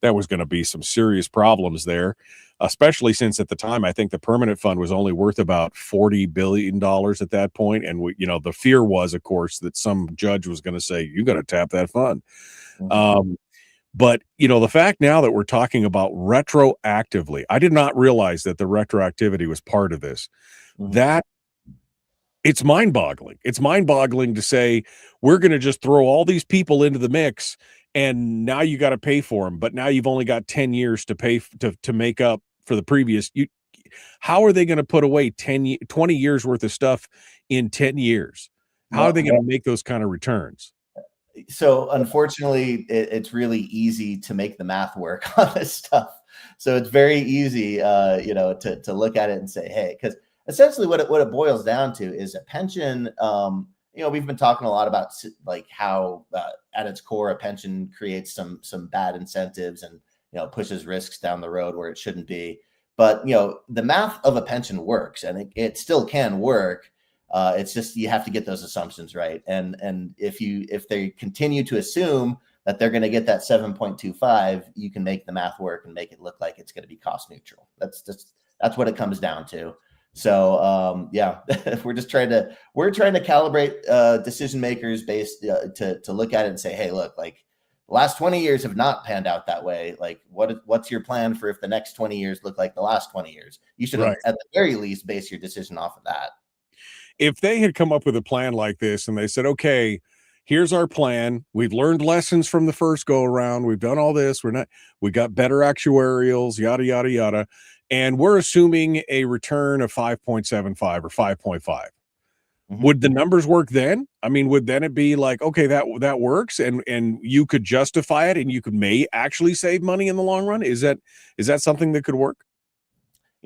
that was going to be some serious problems there, especially since at the time, I think the permanent fund was only worth about $40 billion at that point. And the fear was, of course, that some judge was going to say, you got to tap that fund. Mm-hmm. But the fact now that we're talking about retroactively, I did not realize that the retroactivity was part of this. Mm-hmm. That it's mind-boggling. It's mind-boggling to say, we're going to just throw all these people into the mix, and now you got to pay for them. But now you've only got 10 years to pay to make up for the previous. How are they going to put away 20 years worth of stuff in 10 years? How are they going to make those kind of returns? So unfortunately, it's really easy to make the math work on this stuff. So it's very easy, to look at it and say, hey, because essentially what it boils down to is a pension. We've been talking a lot about like how at its core, a pension creates some bad incentives and, pushes risks down the road where it shouldn't be. But, the math of a pension works, and it still can work. It's just, you have to get those assumptions right. And if they continue to assume that they're going to get that 7.25, you can make the math work and make it look like it's going to be cost neutral. That's what it comes down to. So we're trying to calibrate decision makers based to look at it and say, hey, look, like The last 20 years have not panned out that way. Like, what's your plan for if the next 20 years look like the last 20 years? You should, Right. at the very least, base your decision off of that. If they had come up with a plan like this and they said, okay, here's our plan. We've learned lessons from the first go around. We've done all this. We got better actuarials, yada, yada, yada. And we're assuming a return of 5.75 or 5.5. Would the numbers work then? I mean, would then it be like, okay, that works, and you could justify it, and you may actually save money in the long run? Is that something that could work?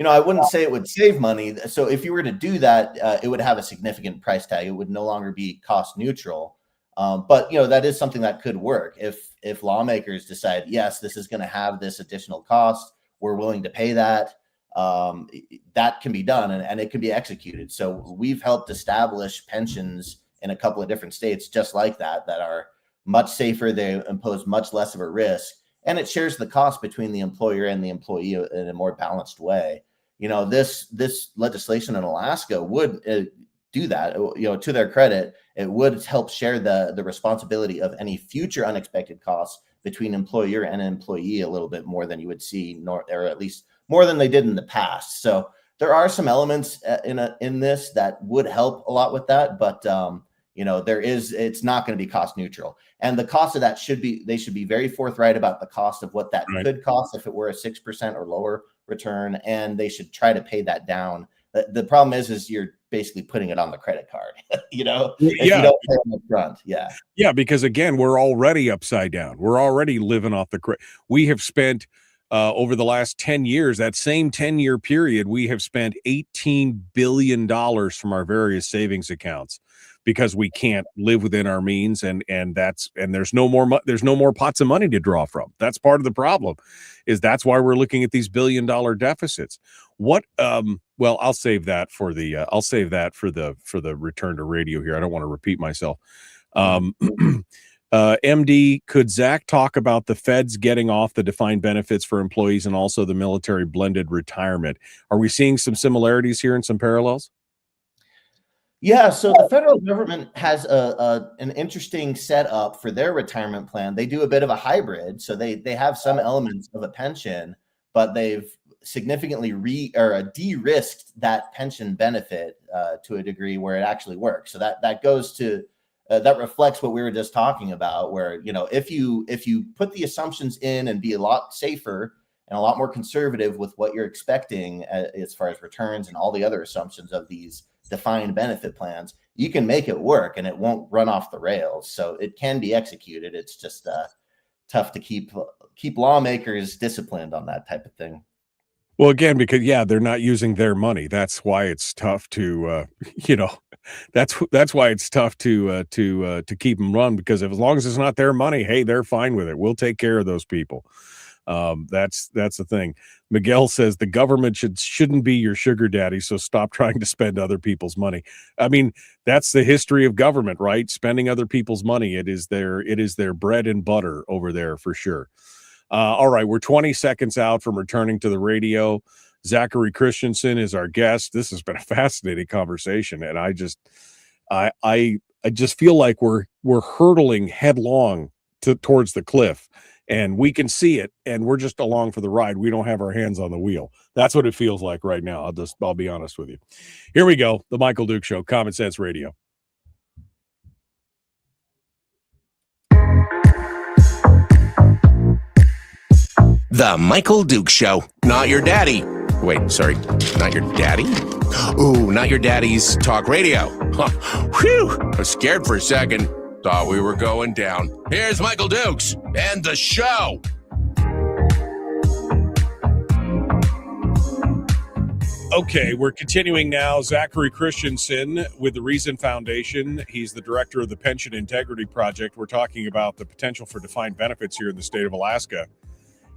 I wouldn't say it would save money. So if you were to do that, it would have a significant price tag. It would no longer be cost neutral. But that is something that could work if lawmakers decide, yes, this is going to have this additional cost, we're willing to pay that. That can be done and it can be executed. So we've helped establish pensions in a couple of different states just like that are much safer. They impose much less of a risk, and it shares the cost between the employer and the employee in a more balanced way. This legislation in Alaska would do that. To their credit, it would help share the responsibility of any future unexpected costs between employer and employee a little bit more than you would see, or at least more than they did in the past. So there are some elements in this that would help a lot with that, but it's not going to be cost neutral. And the cost of that they should be very forthright about the cost of what that could cost if it were a 6% or lower return, and they should try to pay that down. The problem is you're basically putting it on the credit card, if you don't pay them up front. Yeah, because again, we're already upside down. We're already living off the credit. We have spent over the last 10 years, that same 10-year period, we have spent $18 billion from our various savings accounts because we can't live within our means, and there's no more pots of money to draw from. That's part of the problem. That's why we're looking at these billion-dollar deficits. What well, I'll save that for the return to radio here. I don't want to repeat myself. MD, could Zach talk about the feds getting off the defined benefits for employees and also the military blended retirement? Are we seeing some similarities here and some parallels? Yeah, so the federal government has an interesting setup for their retirement plan. They do a bit of a hybrid, so they have some elements of a pension, but they've significantly de-risked that pension benefit to a degree where it actually works. So that goes to that reflects what we were just talking about, where if you put the assumptions in and be a lot safer and a lot more conservative with what you're expecting as far as returns and all the other assumptions of these defined benefit plans, you can make it work and it won't run off the rails. So it can be executed. It's just tough to keep lawmakers disciplined on that type of thing. Well, again, because they're not using their money. That's why it's tough to that's why it's tough to keep them run, because as long as it's not their money, hey, they're fine with it. We'll take care of those people. That's the thing. Miguel says the government shouldn't be your sugar daddy, so stop trying to spend other people's money. I mean, that's the history of government, right? Spending other people's money. It is their bread and butter over there for sure. All right, we're 20 seconds out from returning to the radio. Zachary Christensen is our guest. This has been a fascinating conversation, and I just feel like we're hurtling headlong towards the cliff, and we can see it, and we're just along for the ride. We don't have our hands on the wheel. That's what it feels like right now. I'll be honest with you. Here we go. The Michael Duke Show, Common Sense Radio. The Michael Duke Show. Not your daddy. Wait, sorry. Not your daddy? Ooh, not your daddy's talk radio. Huh. Whew. I was scared for a second. Thought we were going down. Here's Michael Dukes and the show. Okay, we're continuing now. Zachary Christensen with the Reason Foundation. He's the director of the Pension Integrity Project. We're talking about the potential for defined benefits here in the state of Alaska.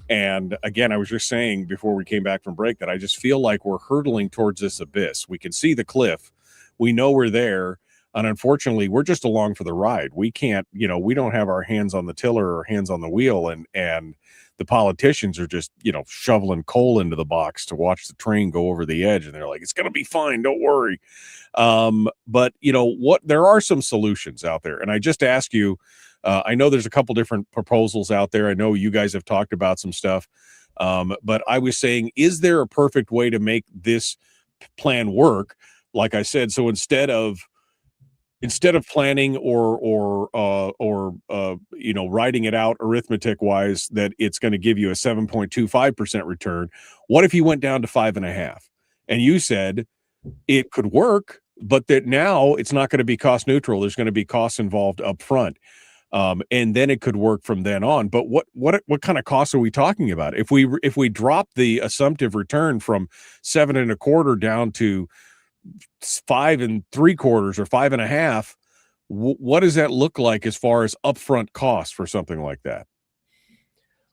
And again, I was just saying before we came back from break that I just feel like we're hurtling towards this abyss. We can see the cliff. We know we're there. And unfortunately, we're just along for the ride. We can't, we don't have our hands on the tiller or hands on the wheel. And the politicians are just, shoveling coal into the box to watch the train go over the edge. And they're like, it's going to be fine. Don't worry. But there are some solutions out there. And I just ask you, I know there's a couple different proposals out there. I know you guys have talked about some stuff. But I was saying, is there a perfect way to make this plan work? Like I said, so instead of planning or writing it out arithmetic wise that it's going to give you a 7.25% return, what if you went down to 5.5%? And you said it could work, but that now it's not going to be cost neutral. There's going to be costs involved up front. And then it could work from then on. But what kind of costs are we talking about? If we drop the assumptive return from 7.25% down to 5.75% or 5.5%, what does that look like as far as upfront costs for something like that?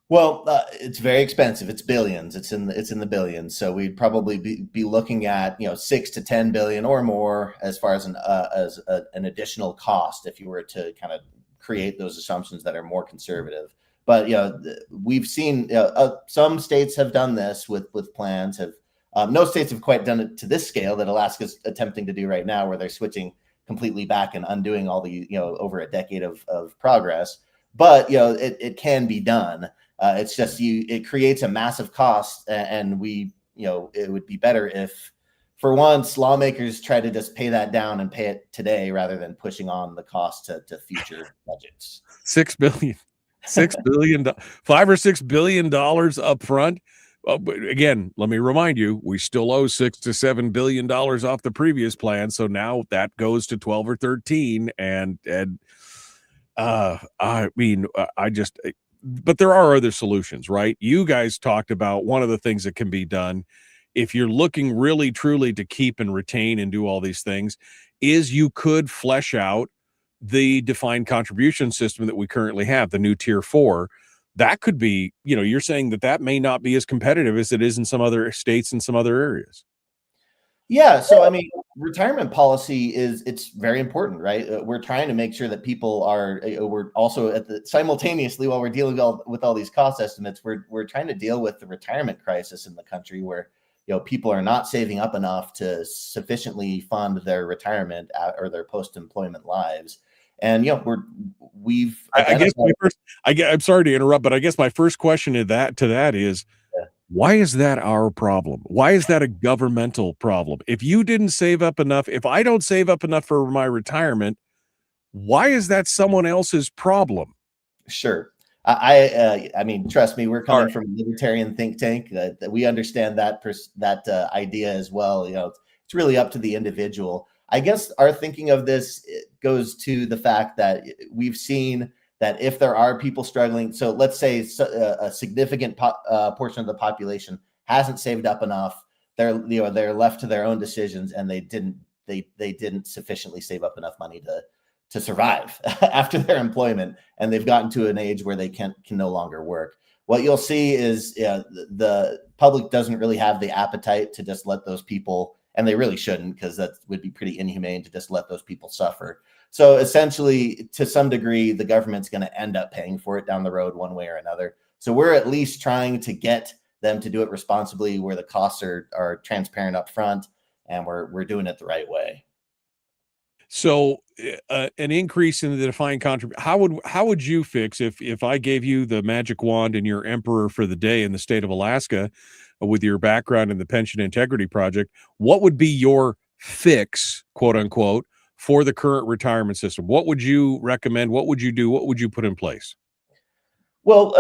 Well, it's very expensive. It's billions. It's in the billions. So we'd probably be looking at 6 to 10 billion or more as far as an additional cost if you were to kind of create those assumptions that are more conservative. But we've seen some states have done this with plans. No states have quite done it to this scale that Alaska's attempting to do right now, where they're switching completely back and undoing all the over a decade of progress. But it can be done. It's just it creates a massive cost, and it would be better if, for once, lawmakers try to just pay that down and pay it today rather than pushing on the cost to future budgets. $6 billion, $5 or $6 billion up front. Again, let me remind you, we still owe $6 to $7 billion off the previous plan, so now that goes to 12 or 13, but there are other solutions, right? You guys talked about one of the things that can be done if you're looking really truly to keep and retain and do all these things, is you could flesh out the defined contribution system that we currently have, the new tier 4. That could be, you're saying that may not be as competitive as it is in some other states and some other areas. Yeah. So, I mean, retirement policy it's very important, right? We're trying to make sure that people we're also simultaneously, while we're dealing with all these cost estimates, we're trying to deal with the retirement crisis in the country where, people are not saving up enough to sufficiently fund their retirement or their post-employment lives. And, I'm sorry to interrupt, but I guess my first question to that is, why is that our problem? Why is that a governmental problem? If you didn't save up enough, if I don't save up enough for my retirement, why is that someone else's problem? Sure. I mean, trust me, we're coming from a libertarian think tank that we understand that idea as well. It's really up to the individual. I guess our thinking of this goes to the fact that we've seen that if there are people struggling, so let's say a significant portion of the population hasn't saved up enough, they're left to their own decisions, and they didn't sufficiently save up enough money to survive after their employment, and they've gotten to an age where they can no longer work. What you'll see is the public doesn't really have the appetite to just let those people, and they really shouldn't, because that would be pretty inhumane to just let those people suffer. So essentially, to some degree, the government's going to end up paying for it down the road one way or another. So we're at least trying to get them to do it responsibly, where the costs are transparent up front, and we're doing it the right way. So an increase in the defined contribution, how would you fix if I gave you the magic wand and your emperor for the day in the state of Alaska with your background in the Pension Integrity Project? What would be your fix, quote unquote, for the current retirement system? What would you recommend? What would you do? What would you put in place? Well,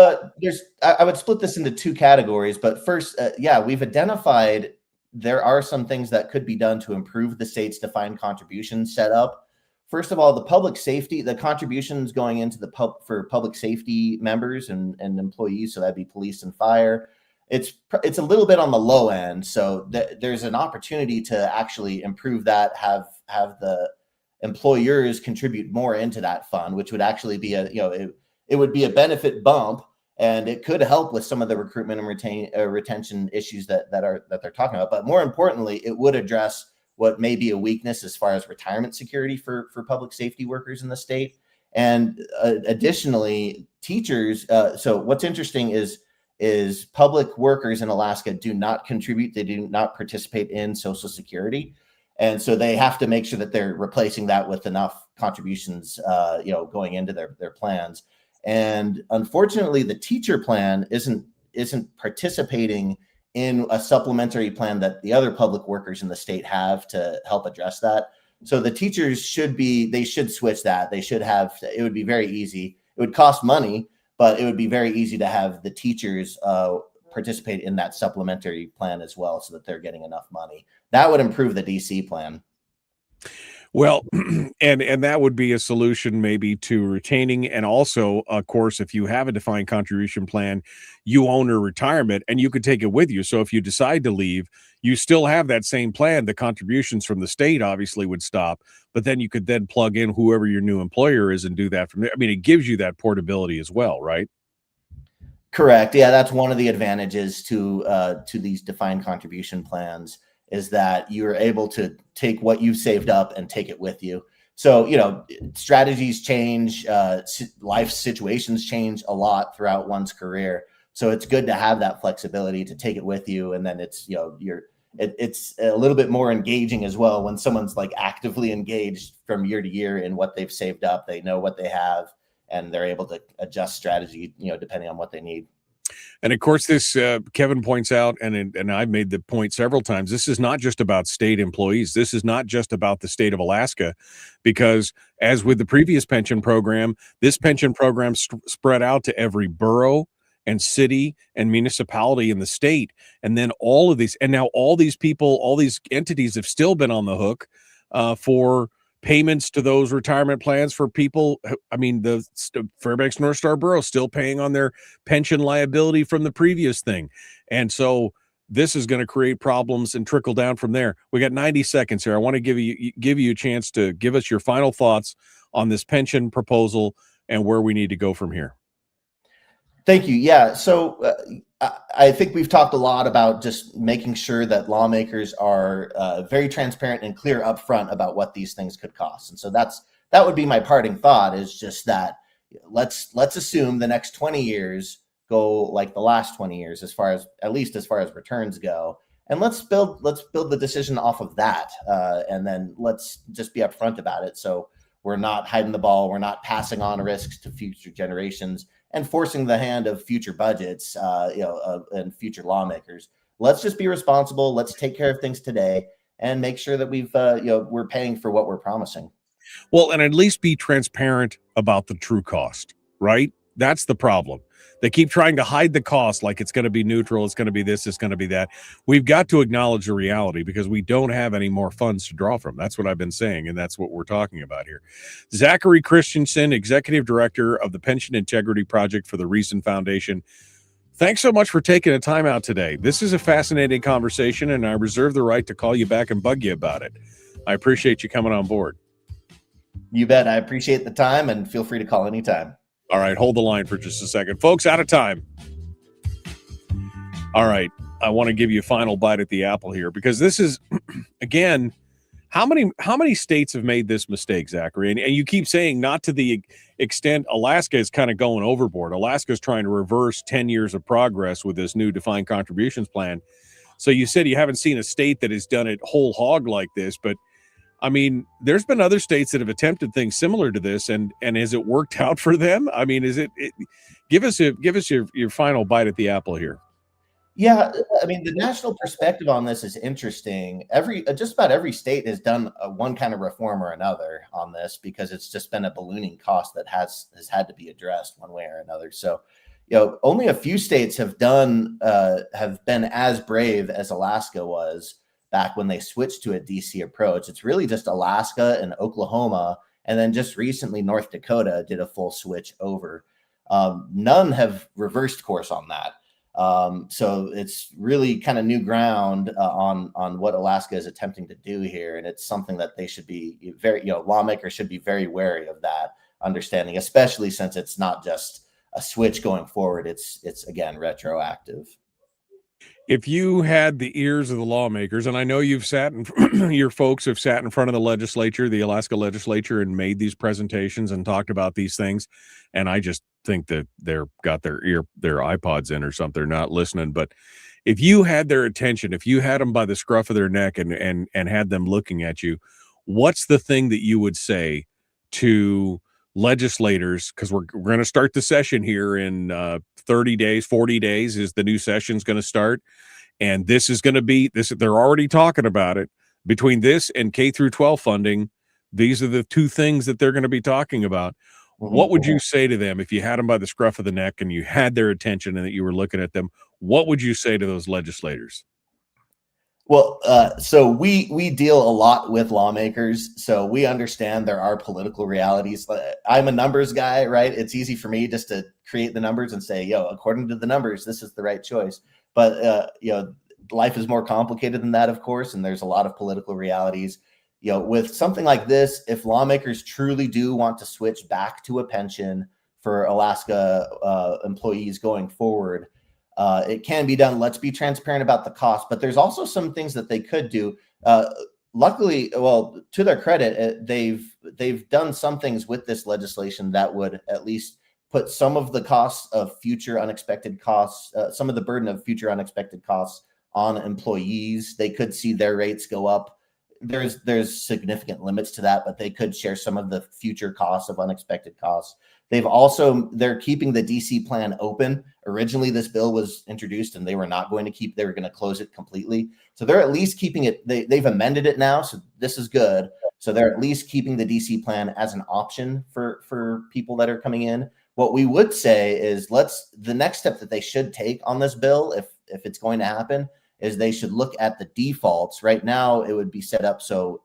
I would split this into two categories, but first, we've identified there are some things that could be done to improve the state's defined contribution setup. First of all, the contributions going into for public safety members and employees, so that'd be police and fire. It's a little bit on the low end, so there's an opportunity to actually improve that. Have the employers contribute more into that fund, which would actually be it would be a benefit bump. And it could help with some of the recruitment and retention issues that they're talking about. But more importantly, it would address what may be a weakness as far as retirement security for public safety workers in the state. And additionally, teachers. So what's interesting is public workers in Alaska do not contribute. They do not participate in Social Security. And so they have to make sure that they're replacing that with enough contributions, going into their plans. And unfortunately, the teacher plan isn't participating in a supplementary plan that the other public workers in the state have to help address that. So the teachers should switch that. They should have, it would be very easy. It would cost money, but it would be very easy to have the teachers participate in that supplementary plan as well, so that they're getting enough money. That would improve the DC plan. Well, and that would be a solution maybe to retaining, and also, of course, if you have a defined contribution plan, you own a retirement and you could take it with you. So if you decide to leave, you still have that same plan. The contributions from the state obviously would stop, but then you could then plug in whoever your new employer is and do that from there. I mean, it gives you that portability as well, right? Correct. Yeah, that's one of the advantages to these defined contribution plans, is that you're able to take what you've saved up and take it with you. So, strategies change, life situations change a lot throughout one's career. So it's good to have that flexibility to take it with you. And then it's a little bit more engaging as well when someone's like actively engaged from year to year in what they've saved up. They know what they have, and they're able to adjust strategy, depending on what they need. And of course, this Kevin points out, and I've made the point several times, this is not just about state employees. This is not just about the state of Alaska, because as with the previous pension program, this pension program spread out to every borough and city and municipality in the state. And then all of these, and now all these people, all these entities have still been on the hook for payments to those retirement plans for people. I mean, the Fairbanks North Star Borough still paying on their pension liability from the previous thing. And so this is going to create problems and trickle down from there. We got 90 seconds here. I want to give you a chance to give us your final thoughts on this pension proposal and where we need to go from here. Thank you. Yeah. So I think we've talked a lot about just making sure that lawmakers are very transparent and clear upfront about what these things could cost. And so that would be my parting thought, is just that let's assume the next 20 years go like the last 20 years, at least as far as returns go. And let's build the decision off of that. And then let's just be upfront about it. So we're not hiding the ball. We're not passing on risks to future generations and forcing the hand of future budgets, and future lawmakers. Let's just be responsible. Let's take care of things today and make sure that we're paying for what we're promising. Well, and at least be transparent about the true cost, right? That's the problem. They keep trying to hide the cost, like it's going to be neutral, it's going to be this, it's going to be that. We've got to acknowledge the reality, because we don't have any more funds to draw from. That's what I've been saying, and that's what we're talking about here. Zachary Christensen, Executive Director of the Pension Integrity Project for the Reason Foundation. Thanks so much for taking the time out today. This is a fascinating conversation, and I reserve the right to call you back and bug you about it. I appreciate you coming on board. You bet. I appreciate the time, and feel free to call anytime. All right, hold the line for just a second. Folks, out of time. All right, I want to give you a final bite at the apple here, because this is, again, how many states have made this mistake, Zachary? And you keep saying not to the extent Alaska is kind of going overboard. Alaska is trying to reverse 10 years of progress with this new defined contributions plan. So you said you haven't seen a state that has done it whole hog like this, but I mean, there's been other states that have attempted things similar to this, and has it worked out for them? I mean, give us your final bite at the apple here. Yeah, I mean, the national perspective on this is interesting. Just about every state has done one kind of reform or another on this, because it's just been a ballooning cost that has had to be addressed one way or another. So, only a few states have been as brave as Alaska was back when they switched to a DC approach. It's really just Alaska and Oklahoma, and then just recently North Dakota did a full switch over. None have reversed course on that. So it's really kind of new ground on what Alaska is attempting to do here, and it's something that they should be lawmakers should be very wary of that understanding, especially since it's not just a switch going forward. It's again retroactive. If you had the ears of the lawmakers, and I know you've your folks have sat in front of the legislature, the Alaska legislature, and made these presentations and talked about these things, and I just think that they're got their iPods in or something, they're not listening. But if you had their attention, if you had them by the scruff of their neck and had them looking at you, what's the thing that you would say to legislators? Because we're going to start the session here in 30 days, 40 days is the new session's going to start. And this is going to be this. They're already talking about it. Between this and K through 12 funding, these are the two things that they're going to be talking about. What would you say to them if you had them by the scruff of the neck and you had their attention and that you were looking at them? What would you say to those legislators? Well, so we deal a lot with lawmakers, so we understand there are political realities. I'm a numbers guy, right? It's easy for me just to create the numbers and say, yo, according to the numbers, this is the right choice. But, life is more complicated than that, of course, and there's a lot of political realities. With something like this, if lawmakers truly do want to switch back to a pension for Alaska employees going forward, it can be done. Let's be transparent about the cost, but there's also some things that they could do. Luckily, well, to their credit, they've done some things with this legislation that would at least put some of the costs of future unexpected costs, some of the burden of future unexpected costs on employees. They could see their rates go up. There's significant limits to that, but they could share some of the future costs of unexpected costs. They're keeping the DC plan open. Originally, this bill was introduced and they were not going to they were going to close it completely. So they're at least keeping it. They've amended it now. So this is good. So they're at least keeping the DC plan as an option for people that are coming in. What we would say is the next step that they should take on this bill, if it's going to happen, is they should look at the defaults. Right now, it would be set up so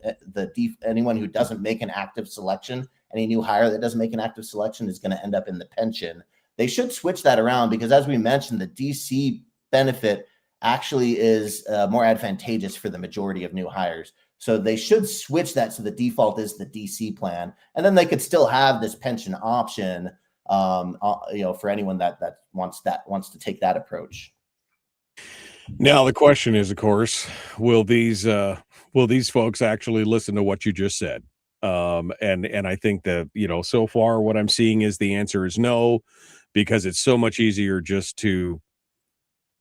anyone who doesn't make an active selection, any new hire that doesn't make an active selection is going to end up in the pension. They should switch that around because, as we mentioned, the DC benefit actually is more advantageous for the majority of new hires. So they should switch that so the default is the DC plan, and then they could still have this pension option, for anyone that wants to take that approach. Now the question is, of course, will these folks actually listen to what you just said? And I think that, so far what I'm seeing is the answer is no, because it's so much easier just to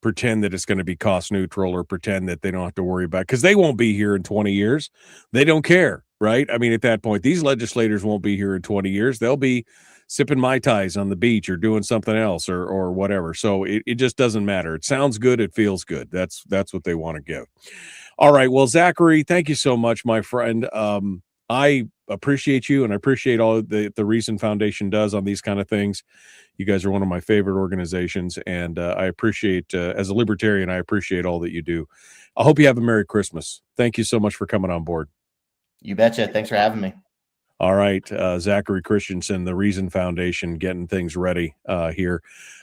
pretend that it's going to be cost neutral or pretend that they don't have to worry about, because they won't be here in 20 years. They don't care, right? I mean, at that point, these legislators won't be here in 20 years. They'll be sipping Mai Tais on the beach or doing something else or whatever. So it just doesn't matter. It sounds good. It feels good. That's what they want to give. All right. Well, Zachary, thank you so much, my friend. I appreciate you and I appreciate all the Reason Foundation does on these kind of things. You guys are one of my favorite organizations, and I appreciate, as a libertarian, I appreciate all that you do. I hope you have a Merry Christmas. Thank you so much for coming on board. You betcha. Thanks for having me. All right, Zachary Christensen, the Reason Foundation, getting things ready here.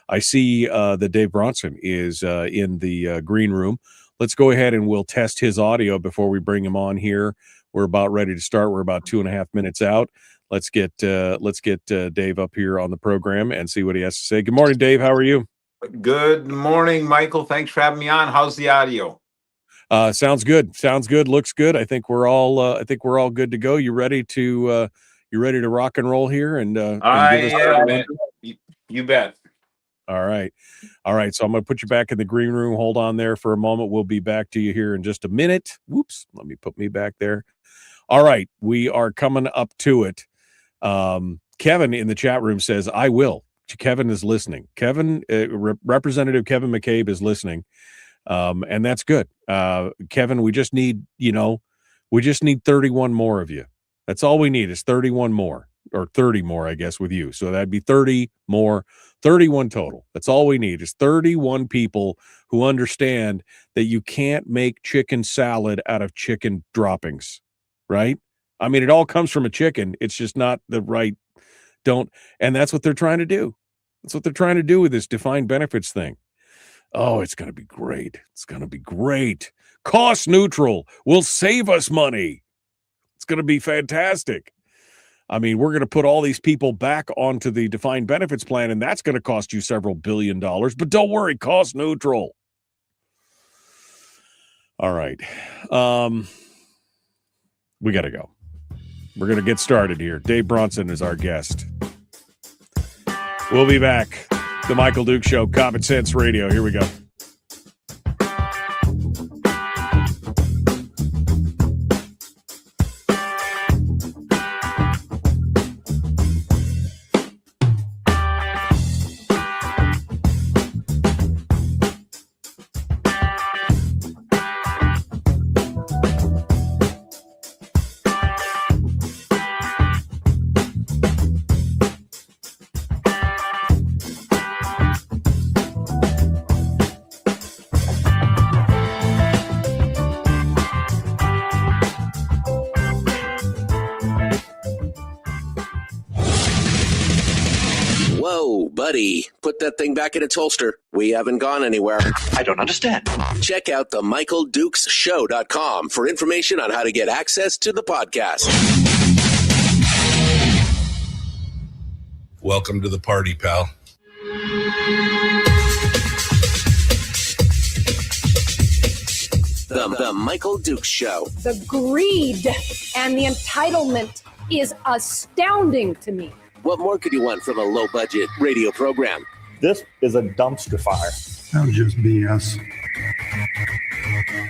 I see that Dave Bronson is in the green room. Let's go ahead and we'll test his audio before we bring him on here. We're about ready to start. We're about 2.5 minutes out. Let's get Dave up here on the program and see what he has to say. Good morning, Dave. How are you? Good morning, Michael. Thanks for having me on. How's the audio? Sounds good. Sounds good. Looks good. I think we're all good to go. You ready to rock and roll here? And you bet. All right. So I'm going to put you back in the green room. Hold on there for a moment. We'll be back to you here in just a minute. Whoops. Let me put me back there. All right. We are coming up to it. Kevin in the chat room says, I will. Kevin is listening. Representative Kevin McCabe is listening. And that's good. Kevin, we just need 31 more of you. That's all we need is 31 more, or 30 more, I guess, with you. So that'd be 30 more, 31 total. That's all we need is 31 people who understand that you can't make chicken salad out of chicken droppings, right? I mean, it all comes from a chicken. It's just not the right, and that's what they're trying to do. That's what they're trying to do with this defined benefits thing. Oh, it's going to be great. It's going to be great. Cost neutral will save us money. It's going to be fantastic. I mean, we're going to put all these people back onto the defined benefits plan, and that's going to cost you several $billion. But don't worry, cost neutral. All right. We got to go. We're going to get started here. Dave Bronson is our guest. We'll be back. The Michael Duke Show, Common Sense Radio. Here we go. Whoa, buddy, put that thing back in its holster. We haven't gone anywhere. I don't understand. Check out the MichaelDukesShow.com for information on how to get access to the podcast. Welcome to the party, pal. The Michael Dukes Show. The greed and the entitlement is astounding to me. What more could you want from a low-budget radio program? This is a dumpster fire. That was just BS.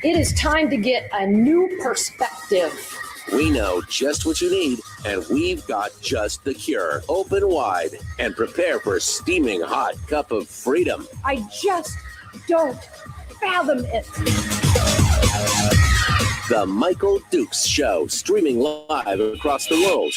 It is time to get a new perspective. We know just what you need, and we've got just the cure. Open wide and prepare for a steaming hot cup of freedom. I just don't fathom it. The Michael Dukes Show, streaming live across the world.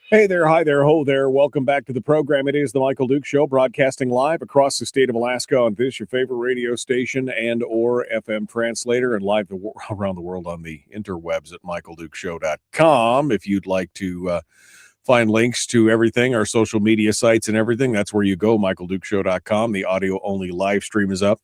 Hey there, hi there, ho there. Welcome back to the program. It is the Michael Dukes Show, broadcasting live across the state of Alaska on this, your favorite radio station and or FM translator, and live around the world on the interwebs at michaeldukeshow.com. If you'd like to find links to everything, our social media sites and everything, that's where you go, michaeldukeshow.com. The audio-only live stream is up.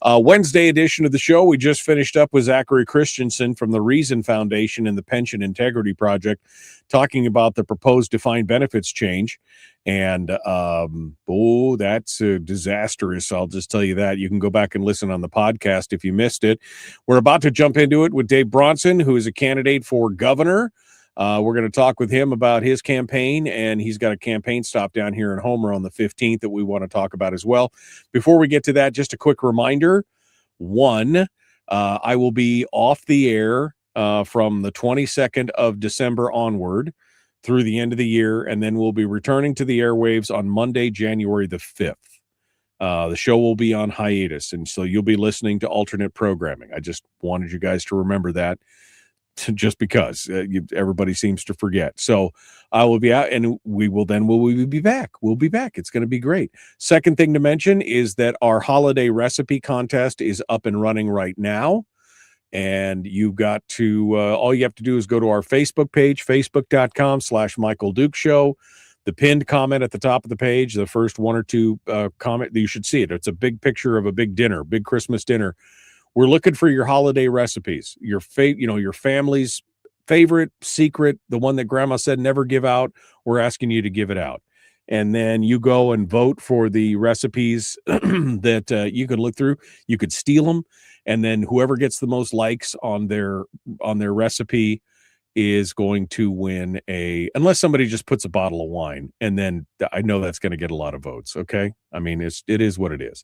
Wednesday edition of the show, we just finished up with Zachary Christensen from the Reason Foundation and the Pension Integrity Project, talking about the proposed defined benefits change. And, that's disastrous. I'll just tell you that. You can go back and listen on the podcast if you missed it. We're about to jump into it with Dave Bronson, who is a candidate for governor. We're going to talk with him about his campaign, and he's got a campaign stop down here in Homer on the 15th that we want to talk about as well. Before we get to that, just a quick reminder. One, I will be off the air from the 22nd of December onward through the end of the year, and then we'll be returning to the airwaves on Monday, January the 5th. The show will be on hiatus, and so you'll be listening to alternate programming. I just wanted you guys to remember that. Just because everybody seems to forget. So I will be out, and we'll be back. We'll be back. It's going to be great. Second thing to mention is that our holiday recipe contest is up and running right now. And you've got to, all you have to do is go to our Facebook page, facebook.com/Michael Dukes Show. The pinned comment at the top of the page, the first one or two comment, you should see it. It's a big picture of a big dinner, big Christmas dinner. We're looking for your holiday recipes, your family's favorite secret, the one that grandma said never give out. We're asking you to give it out. And then you go and vote for the recipes that you could look through. You could steal them. And then whoever gets the most likes on their recipe is going to win unless somebody just puts a bottle of wine. And then I know that's going to get a lot of votes. Okay. I mean, it is what it is.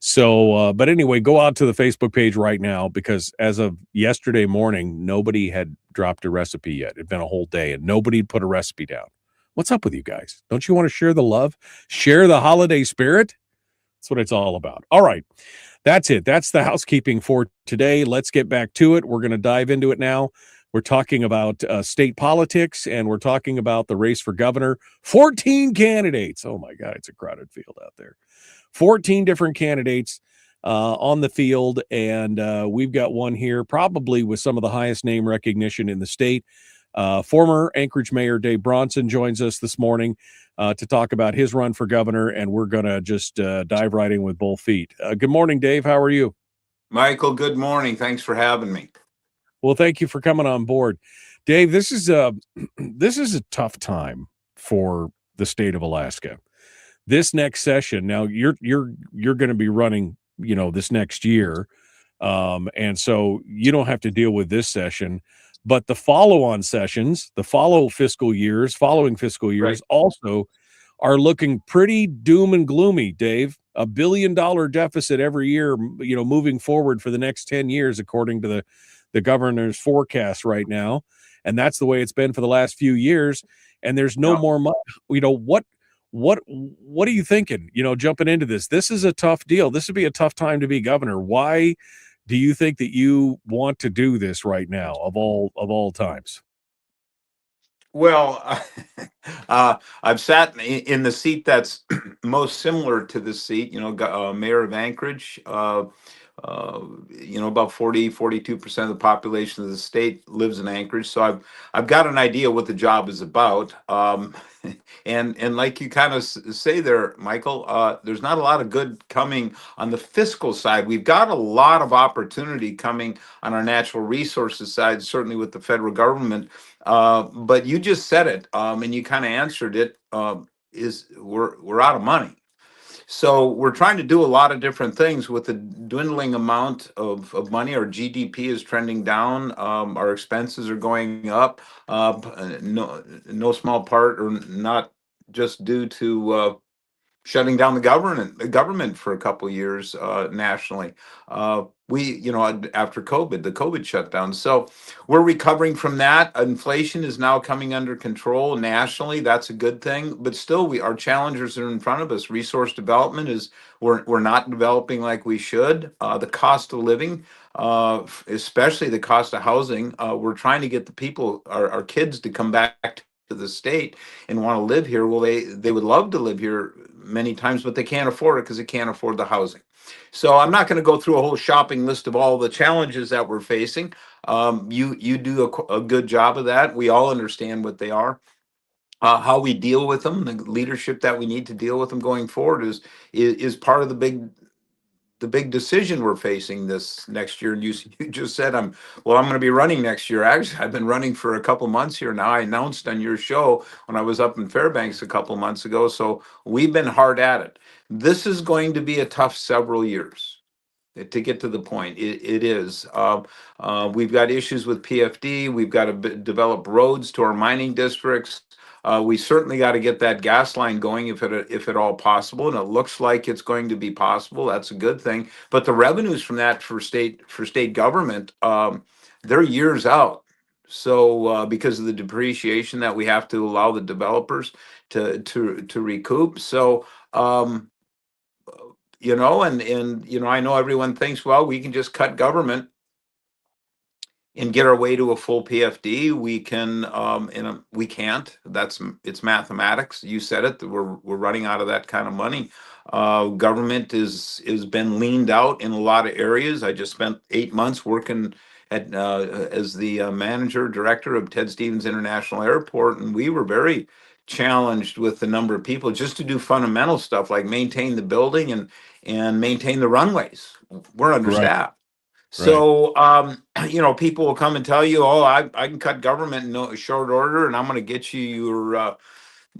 So, but anyway, go out to the Facebook page right now, because as of yesterday morning, nobody had dropped a recipe yet. It'd been a whole day and nobody put a recipe down. What's up with you guys? Don't you want to share the love? Share the holiday spirit? That's what it's all about. All right. That's it. That's the housekeeping for today. Let's get back to it. We're going to dive into it now. We're talking about state politics, and we're talking about the race for governor. 14 candidates. Oh, my God. It's a crowded field out there. 14 different candidates on the field, and we've got one here probably with some of the highest name recognition in the state. Former Anchorage Mayor Dave Bronson joins us this morning to talk about his run for governor, and we're going to just dive right in with both feet. Good morning, Dave. How are you? Michael, good morning. Thanks for having me. Well, thank you for coming on board. Dave, this is a tough time for the state of Alaska. This next session, now you're going to be running, this next year. And so you don't have to deal with this session, but the follow-on sessions, the following fiscal years right, also are looking pretty doom and gloomy, Dave. $1 billion deficit every year, moving forward for the next 10 years, according to the governor's forecast right now. And that's the way it's been for the last few years. And there's no more money. What are you thinking, jumping into this? This is a tough deal. This would be a tough time to be governor. Why do you think that you want to do this right now of all times? Well, I've sat in the seat that's most similar to this seat, mayor of Anchorage, About 42% of the population of the state lives in Anchorage. So I've got an idea what the job is about. And like you kind of say there, Michael, there's not a lot of good coming on the fiscal side. We've got a lot of opportunity coming on our natural resources side, certainly with the federal government. But you just said it, and you kind of answered it. Is we're out of money. So we're trying to do a lot of different things with the dwindling amount of money. Our GDP is trending down. Our expenses are going up. No small part, or not just due to shutting down the government for a couple of years nationally. After COVID, the COVID shutdown. So we're recovering from that. Inflation is now coming under control nationally. That's a good thing. But still, our challenges are in front of us. Resource development is we're not developing like we should. The cost of living, especially the cost of housing. We're trying to get the people, our kids, to come back to the state and want to live here. Well, they would love to live here many times, but they can't afford it because they can't afford the housing. So I'm not going to go through a whole shopping list of all the challenges that we're facing. You do a good job of that. We all understand what they are. How we deal with them, the leadership that we need to deal with them going forward is part of the big decision we're facing this next year. And you just said I'm going to be running next year. Actually, I've been running for a couple months here now. I announced on your show when I was up in Fairbanks a couple months ago. So we've been hard at it. This is going to be a tough several years to get to the point. It is. We've got issues with PFD. We've got to develop roads to our mining districts. We certainly got to get that gas line going if at all possible, and it looks like it's going to be possible. That's a good thing. But the revenues from that for state government, they're years out. So because of the depreciation that we have to allow the developers to recoup. So I know everyone thinks, well, we can just cut government and get our way to a full PFD. We can, we can't. It's mathematics. You said it. We're running out of that kind of money. Government has been leaned out in a lot of areas. I just spent 8 months working as the manager director of Ted Stevens International Airport, and we were very challenged with the number of people just to do fundamental stuff like maintain the building and maintain the runways. We're understaffed. So, people will come and tell you, "Oh, I can cut government in short order, and I'm going to get you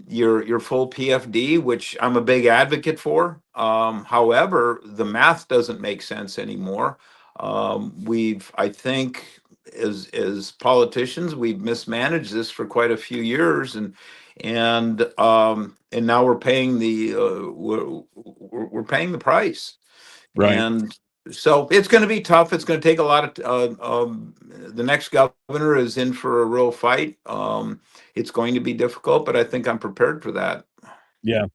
your full PFD," which I'm a big advocate for. However, the math doesn't make sense anymore. I think, as politicians, we've mismanaged this for quite a few years, and now we're paying we're paying the price. Right. And so it's going to be tough. It's going to take a lot of. The next governor is in for a real fight. It's going to be difficult, but I think I'm prepared for that. Yeah.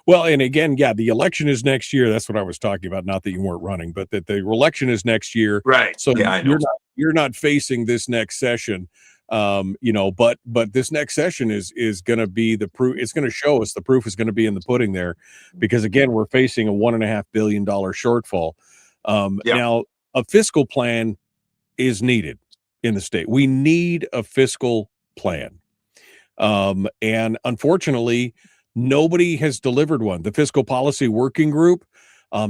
Well, and again, the election is next year. That's what I was talking about. Not that you weren't running, but that the election is next year. Right. So yeah, I know. you're not facing this next session. But this next session is going to be the proof. It's going to show us the proof is going to be in the pudding there, because again, we're facing a $1.5 billion shortfall. Now, a fiscal plan is needed in the state. We need a fiscal plan. And unfortunately, nobody has delivered one. The Fiscal Policy Working Group,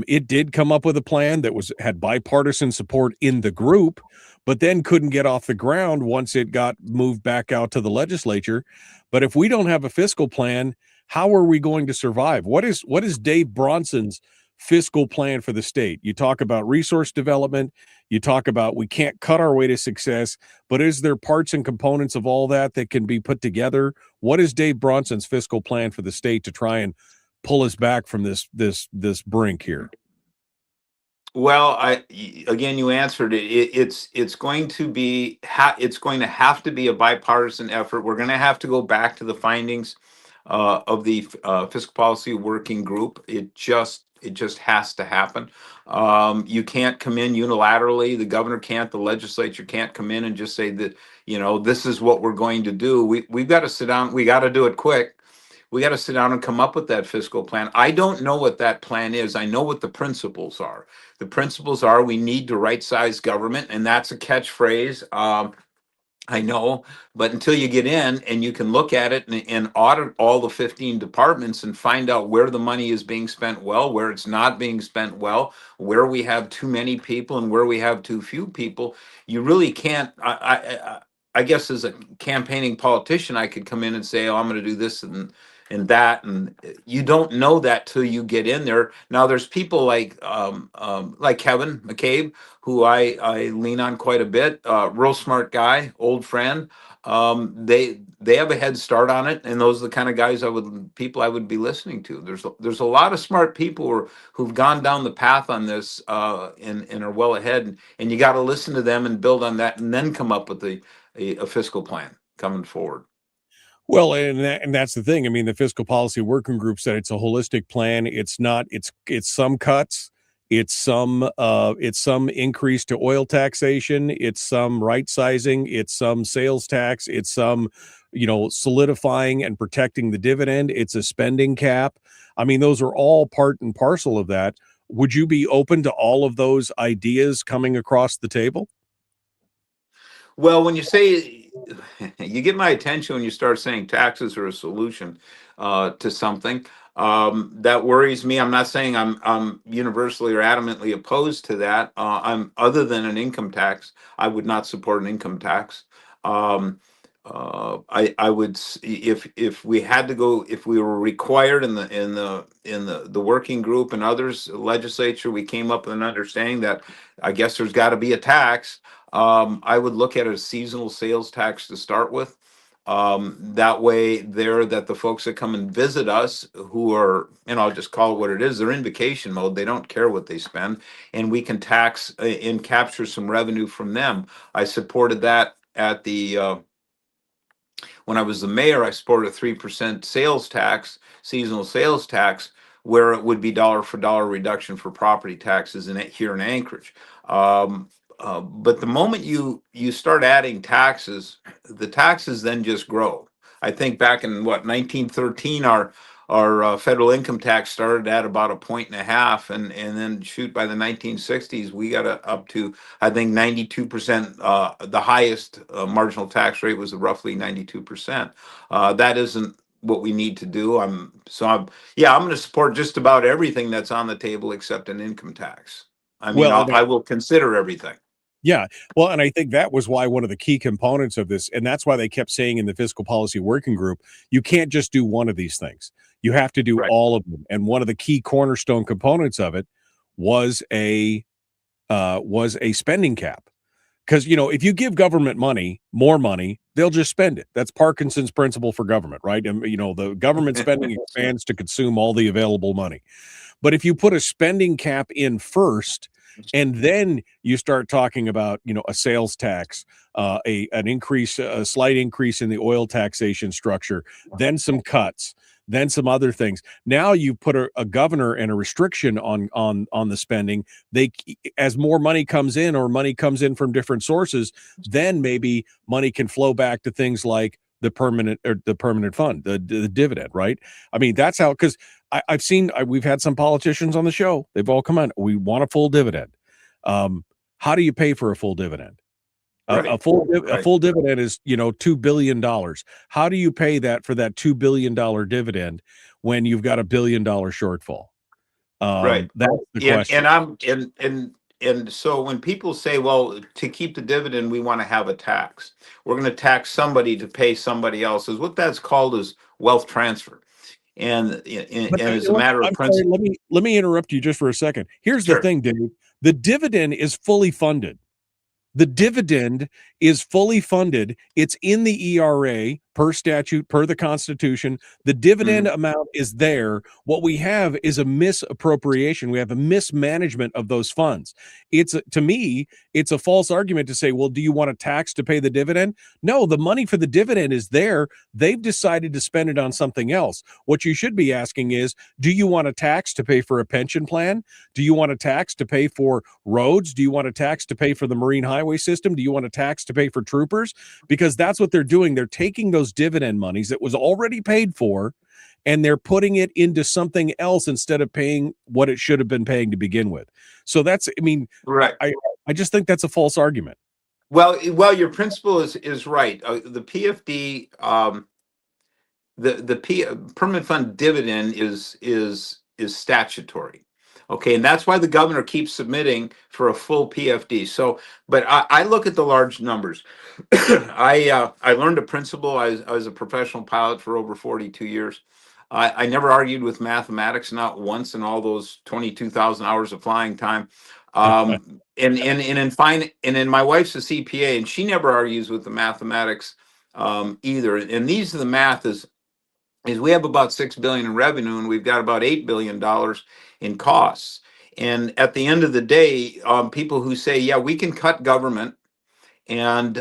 it did come up with a plan that had bipartisan support in the group, but then couldn't get off the ground once it got moved back out to the legislature. But if we don't have a fiscal plan, how are we going to survive? What is Dave Bronson's fiscal plan for the state? You talk about resource development. You talk about we can't cut our way to success, but is there parts and components of all that can be put together? What is Dave Bronson's fiscal plan for the state to try and pull us back from this brink here? Well, again, you answered it. It's going to have to be a bipartisan effort. We're going to have to go back to the findings of the Fiscal Policy Working Group. It just has to happen. You can't come in unilaterally. The governor can't. The legislature can't come in and just say that this is what we're going to do. We've got to sit down. We got to do it quick. We got to sit down and come up with that fiscal plan. I don't know what that plan is. I know what the principles are. The principles are we need to right size government, and that's a catchphrase. I know, but until you get in and you can look at it and audit all the 15 departments and find out where the money is being spent well, where it's not being spent well, where we have too many people and where we have too few people, you really can't. I guess as a campaigning politician, I could come in and say, "Oh, I'm going to do this and that," and you don't know that till you get in there. Now, there's people like Kevin McCabe, who I lean on quite a bit. Real smart guy, old friend. They have a head start on it, and those are the kind of guys I would be listening to. There's a lot of smart people who've gone down the path on this and are well ahead, and you got to listen to them and build on that, and then come up with a fiscal plan coming forward. Well, and that's the thing. I mean, the fiscal policy working group said it's a holistic plan. It's not. It's some cuts. It's some increase to oil taxation. It's some right sizing. It's some sales tax. It's some, solidifying and protecting the dividend. It's a spending cap. I mean, those are all part and parcel of that. Would you be open to all of those ideas coming across the table? Well, when you say you get my attention when you start saying taxes are a solution to something that worries me. I'm not saying I'm universally or adamantly opposed to that. I'm other than an income tax. I would not support an income tax. I would if we had to go, if we were required in the working group and others legislature, we came up with an understanding that I guess there's got to be a tax. I would look at a seasonal sales tax to start with. That way that the folks that come and visit us who are, I'll just call it what it is, they're in vacation mode. They don't care what they spend, and we can tax and capture some revenue from them. I supported that at when I was the mayor. I supported a 3% sales tax, seasonal sales tax, where it would be dollar for dollar reduction for property taxes here in Anchorage. But the moment you start adding taxes, the taxes then just grow. I think back in 1913, our federal income tax started at about 1.5 and then by the 1960s we got up to, I think, 92%. The highest marginal tax rate was roughly 92%. That isn't what we need to do. I'm going to support just about everything that's on the table except an income tax. I mean, I will consider everything. Yeah. Well, and I think that was why one of the key components of this, and that's why they kept saying in the fiscal policy working group, you can't just do one of these things. You have to do all of them. And one of the key cornerstone components of it was a spending cap. Because, if you give government more money, they'll just spend it. That's Parkinson's principle for government, right? And, the government spending expands to consume all the available money. But if you put a spending cap in first, and then you start talking about, a sales tax, a slight increase in the oil taxation structure, then some cuts, then some other things. Now you put a governor and a restriction on the spending. As more money comes in or money comes in from different sources, then maybe money can flow back to things like the permanent fund, the dividend, right? I mean, that's how, because we've had some politicians on the show. They've all come on. We want a full dividend. How do you pay for a full dividend? A full dividend is, $2 billion. How do you pay that for that $2 billion dividend when you've got $1 billion shortfall? Right. That's the question. And so when people say, well, to keep the dividend, we want to have a tax. We're going to tax somebody to pay somebody else's. What that's called is wealth transfer. And as a matter of principle. Let me interrupt you just for a second. Here's the thing, Dave. The dividend is fully funded. The dividend is fully funded. It's in the ERA per statute, per the Constitution. The dividend amount is there. What we have is a misappropriation. We have a mismanagement of those funds. To me, it's a false argument to say, well, do you want a tax to pay the dividend? No, the money for the dividend is there. They've decided to spend it on something else. What you should be asking is, do you want a tax to pay for a pension plan? Do you want a tax to pay for roads? Do you want a tax to pay for the marine highway system? Do you want a tax to pay for troopers? Because that's what they're doing. They're taking those those dividend monies that was already paid for, and they're putting it into something else instead of paying what it should have been paying to begin with. So that's, I mean, Right. I just think that's a false argument. Well, your principle is right. The PFD, permanent fund dividend is statutory. Okay, and that's why the governor keeps submitting for a full PFD. So, but I look at the large numbers. I learned a principle. I was a professional pilot for over 42 years. I never argued with mathematics, not once in all those 22,000 hours of flying time. And my wife's a CPA, and she never argues with the mathematics either. And these are the math is we have about $6 billion in revenue, and we've got about $8 billion in costs. And at the end of the day, people who say, yeah, we can cut government and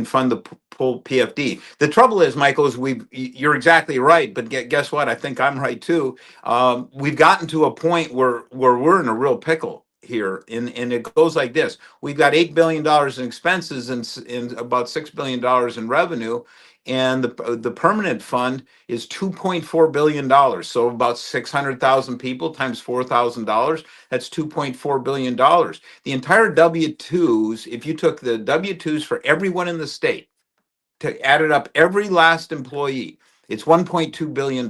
fund the full PFD. The trouble is, Michael, is you're exactly right, but guess what? I think I'm right too. We've gotten to a point where we're in a real pickle here, and it goes like this: we've got $8 billion in expenses and about $6 billion in revenue, and the permanent fund is $2.4 billion. So about 600,000 people times $4,000, that's $2.4 billion. The entire W-2s, if you took the W-2s for everyone in the state, added up every last employee, it's $1.2 billion.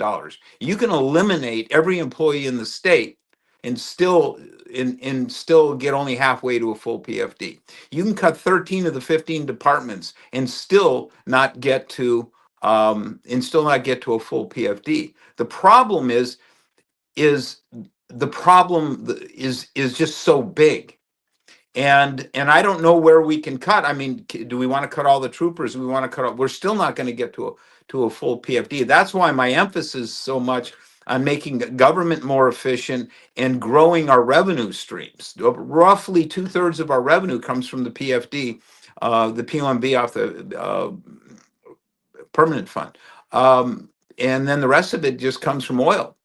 You can eliminate every employee in the state and still get only halfway to a full PFD. You can cut 13 of the 15 departments and still not get to a full PFD. The problem is just so big. And I don't know where we can cut. I mean, do we want to cut all the troopers? Do we want to cut all? We're still not going to get to a full PFD. That's why my emphasis so much on making government more efficient and growing our revenue streams. Roughly 2/3 of our revenue comes from the PFD, the POMB off the permanent fund. And then the rest of it just comes from oil.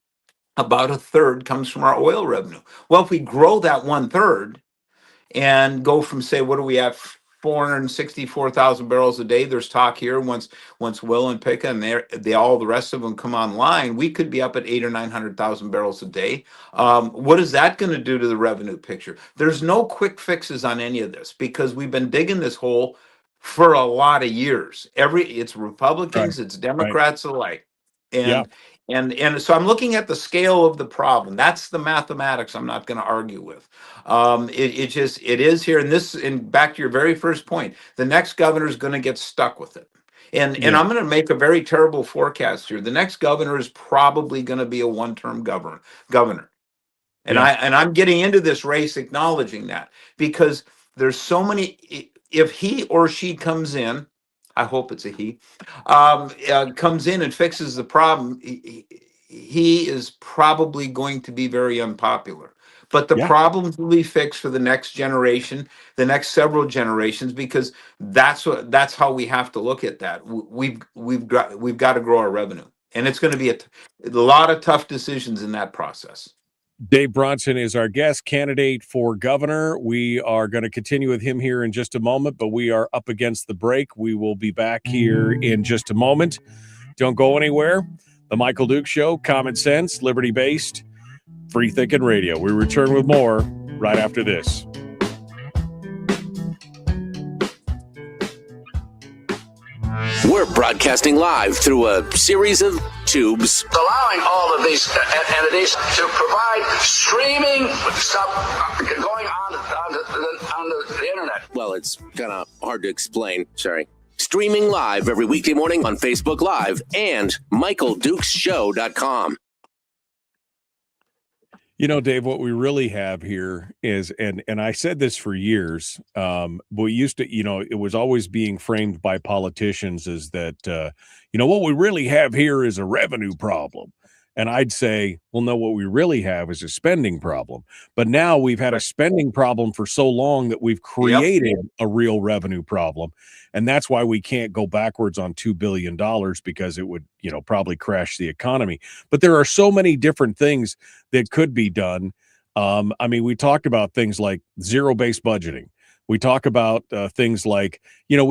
About 1/3 comes from our oil revenue. Well, if we grow that 1/3 and go from, say, what do we have, 464,000 barrels a day, there's talk here, once Will and Pika and all the rest of them come online, we could be up at 800,000 or 900,000 barrels a day. What is that going to do to the revenue picture? There's no quick fixes on any of this, because we've been digging this hole for a lot of years. It's Republicans, it's Democrats alike. And so I'm looking at the scale of the problem. That's the mathematics I'm not going to argue with. It is here. And back to your very first point, the next governor is going to get stuck with it. And I'm going to make a very terrible forecast here. The next governor is probably going to be a one-term governor. And I'm getting into this race acknowledging that, because there's so many. If he or she comes in, I hope it's a he, comes in and fixes the problem, he is probably going to be very unpopular. But the problems will be fixed for the next generation, the next several generations, because that's how we have to look at that. We've got to grow our revenue, and it's going to be a lot of tough decisions in that process. Dave Bronson is our guest candidate for governor. We are going to continue with him here in just a moment, but we are up against the break. We will be back here in just a moment. Don't go anywhere. The Michael Duke Show, common sense, liberty-based, free thinking radio. We return with more right after this. We're broadcasting live through a series of tubes, allowing all of these entities to provide streaming stuff going on the internet. Well, it's kind of hard to explain. Sorry. Streaming live every weekday morning on Facebook Live and MichaelDukesShow.com. You know, Dave, what we really have here is, and I said this for years, we used to, it was always being framed by politicians as that, what we really have here is a revenue problem. And I'd say, well, no, what we really have is a spending problem. But now we've had a spending problem for so long that we've created a real revenue problem. And that's why we can't go backwards on $2 billion, because it would, probably crash the economy. But there are so many different things that could be done. We talked about things like zero-based budgeting. We talk about things like, Kevin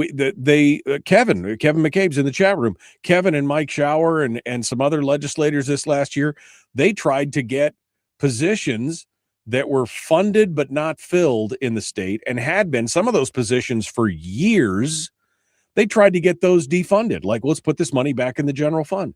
McCabe's in the chat room. Kevin and Mike Shower and some other legislators this last year, they tried to get positions that were funded but not filled in the state and had been some of those positions for years. They tried to get those defunded. Like, let's put this money back in the general fund.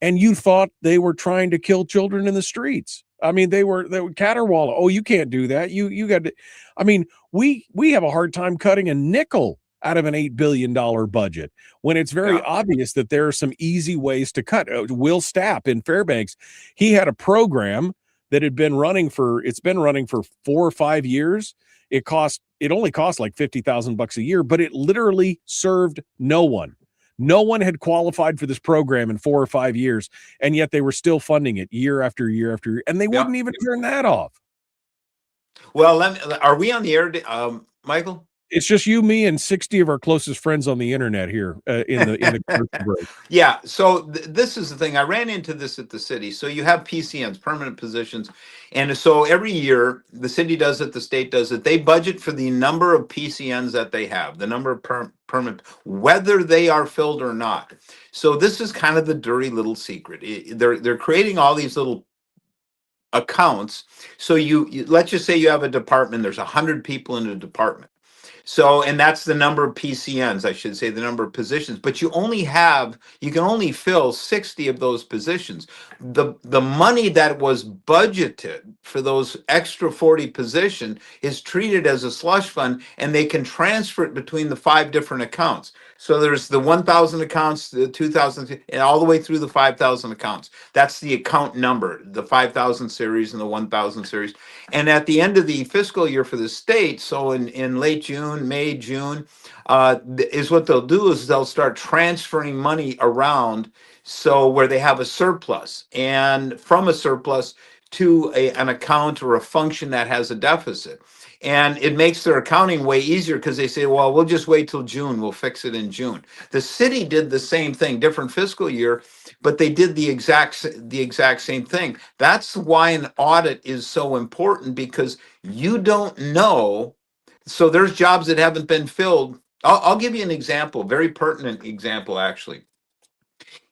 And you thought they were trying to kill children in the streets. I mean, they were caterwauling. Oh, you can't do that. You got to. I mean, we have a hard time cutting a nickel out of an $8 billion budget when it's very obvious that there are some easy ways to cut. Will Stapp in Fairbanks, he had a program that had been running for 4 or 5 years. It only cost like $50,000 a year, but it literally served no one. No one had qualified for this program in 4 or 5 years, and yet they were still funding it year after year after year, and they wouldn't even turn that off. Well, are we on the air, Michael? It's just you, me, and 60 of our closest friends on the internet here in the commercial break. Yeah. So this is the thing. I ran into this at the city. So you have PCNs, permanent positions. And so every year the city does it, the state does it. They budget for the number of PCNs that they have, the number of permanent, whether they are filled or not. So this is kind of the dirty little secret. They're creating all these little accounts. So you let's just say you have a department, there's 100 people in a department. So, and that's the number of PCNs, I should say, the number of positions, but you can only fill 60 of those positions. The money that was budgeted for those extra 40 positions is treated as a slush fund, and they can transfer it between the 5 different accounts. So there's the 1,000 accounts, the 2,000, and all the way through the 5,000 accounts. That's the account number, the 5,000 series and the 1,000 series. And at the end of the fiscal year for the state, so in late June, May, June, is what they'll do is they'll start transferring money around, so where they have a surplus, and from a surplus to an account or a function that has a deficit. And it makes their accounting way easier because they say, well, we'll just wait till June. We'll fix it in June. The city did the same thing, different fiscal year, but they did the exact same thing. That's why an audit is so important, because you don't know. So there's jobs that haven't been filled. I'll give you an example, very pertinent example, actually.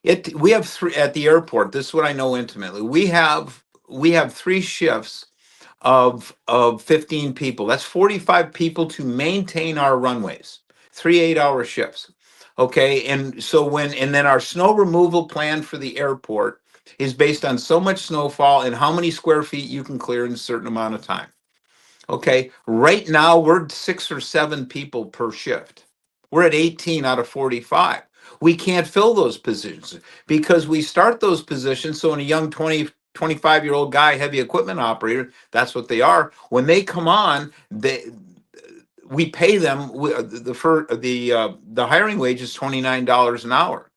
We have 3 at the airport. This is what I know intimately. We have 3 shifts of 15 people. That's 45 people to maintain our runways, 3 8-hour shifts. Okay. And so and then our snow removal plan for the airport is based on so much snowfall and how many square feet you can clear in a certain amount of time. Okay. Right now we're 6 or 7 people per shift. We're at 18 out of 45. We can't fill those positions because we start those positions. So in a young 25-year-old guy, heavy equipment operator, that's what they are. When they come on, we pay them. The hiring wage is $29 an hour.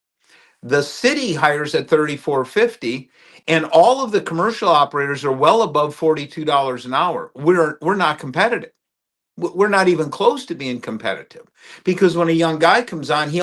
The city hires at $34.50, and all of the commercial operators are well above $42 an hour. We're not competitive. We're not even close to being competitive, because when a young guy comes on, he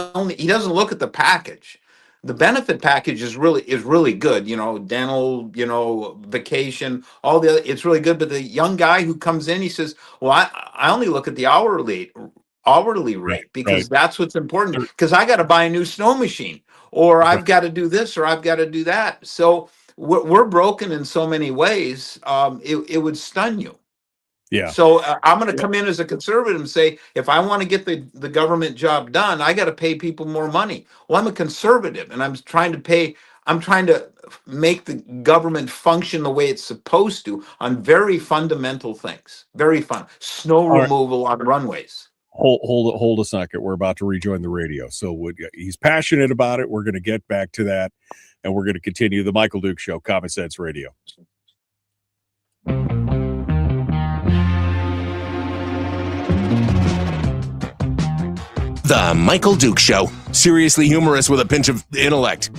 doesn't look at the package. The benefit package is really good, dental, vacation, all the other, it's really good. But the young guy who comes in, he says, well, I only look at the hourly rate, because that's what's important, because I got to buy a new snow machine, or I've got to do this, or I've got to do that. So we're broken in so many ways. It would stun you. Yeah. So I'm going to come in as a conservative and say, if I want to get the government job done, I got to pay people more money. Well, I'm a conservative, and I'm trying to make the government function the way it's supposed to on very fundamental things. Very fun. Snow removal on runways. Hold a second. We're about to rejoin the radio. So he's passionate about it. We're going to get back to that, and we're going to continue the Michael Duke Show, Common Sense Radio. The Michael Duke Show. Seriously humorous with a pinch of intellect.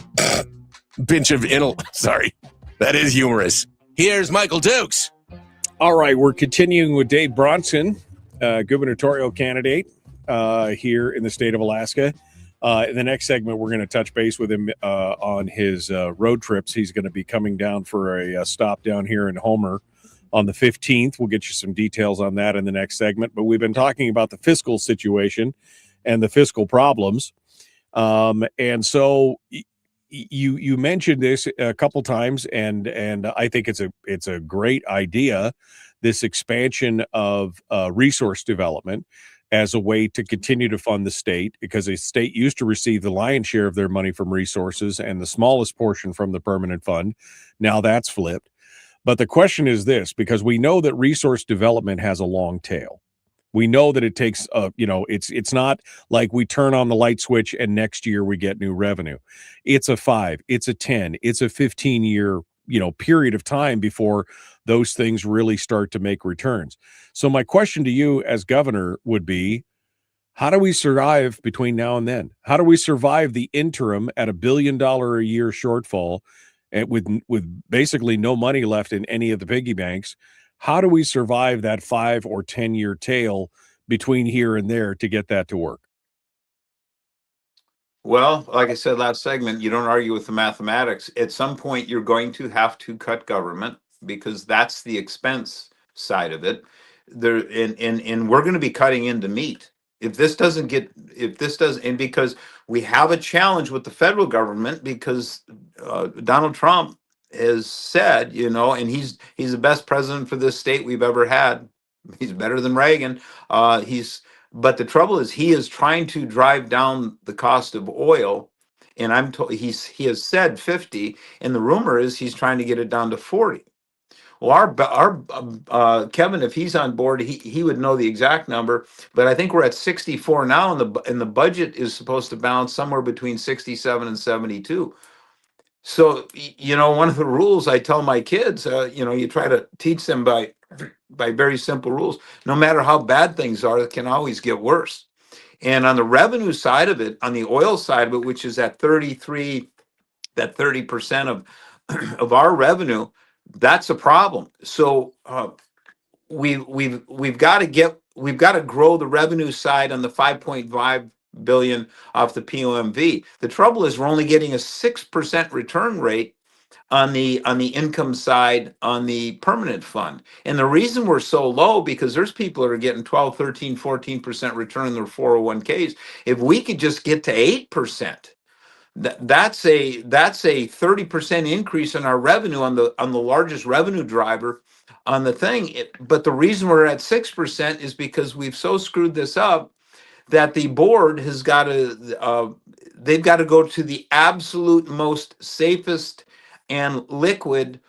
Sorry. That is humorous. Here's Michael Dukes. All right. We're continuing with Dave Bronson, gubernatorial candidate here in the state of Alaska. In the next segment, we're going to touch base with him on his road trips. He's going to be coming down for a stop down here in Homer on the 15th. We'll get you some details on that in the next segment. But we've been talking about the fiscal situation and the fiscal problems. And so you mentioned this a couple times, and I think it's a great idea, this expansion of resource development as a way to continue to fund the state, because the state used to receive the lion's share of their money from resources and the smallest portion from the permanent fund. Now that's flipped. But the question is this, because we know that resource development has a long tail. We know that it takes, it's not like we turn on the light switch and next year we get new revenue. It's a 5, it's a 10, it's a 15-year, period of time before those things really start to make returns. So my question to you as governor would be, how do we survive between now and then? How do we survive the interim at $1 billion a year shortfall, and with basically no money left in any of the piggy banks? How do we survive that 5 or 10-year tail between here and there to get that to work? Well, like I said last segment, you don't argue with the mathematics. At some point, you're going to have to cut government because that's the expense side of it. And we're going to be cutting into meat. If this doesn't, and because we have a challenge with the federal government, because Donald Trump has said, and he's the best president for this state we've ever had. He's better than Reagan. But the trouble is, he is trying to drive down the cost of oil, and I'm told he has said 50, and the rumor is he's trying to get it down to 40. Well, our Kevin, if he's on board, he would know the exact number, but I think we're at 64 now, and the budget is supposed to balance somewhere between 67 and 72. So, one of the rules I tell my kids, you try to teach them by very simple rules. No matter how bad things are, it can always get worse. And on the revenue side of it, on the oil side of it, which is at 30% of our revenue, that's a problem. So we've got to grow the revenue side on the 5.5 billion off the POMV. The trouble is we're only getting a 6% return rate on the income side on the permanent fund. And the reason we're so low, because there's people that are getting 12, 13, 14% return in their 401ks. If we could just get to 8%, that's a 30% increase in our revenue on the largest revenue driver on the thing. But the reason we're at 6% is because we've so screwed this up that the board has got to they've got to go to the absolute most safest and liquid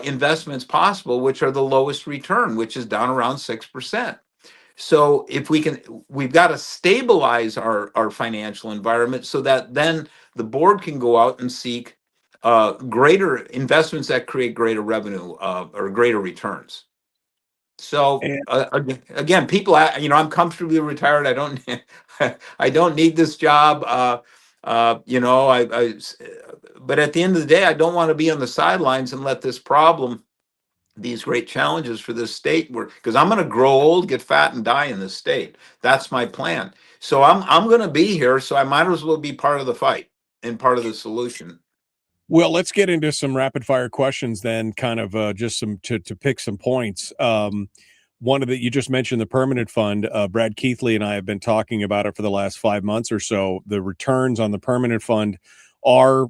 investments possible, which are the lowest return, which is down around 6%. So we've got to stabilize our financial environment so that then the board can go out and seek greater investments that create greater revenue or greater returns. So again, people, I'm comfortably retired. I don't need this job. But at the end of the day, I don't want to be on the sidelines and let this problem, these great challenges for this state, because I'm going to grow old, get fat, and die in this state. That's my plan. So I'm going to be here. So I might as well be part of the fight and part of the solution. Well, let's get into some rapid fire questions then, kind of just some to pick some points. One of the, you just mentioned the permanent fund. Brad Keithley and I have been talking about it for the last 5 months or so. The returns on the permanent fund are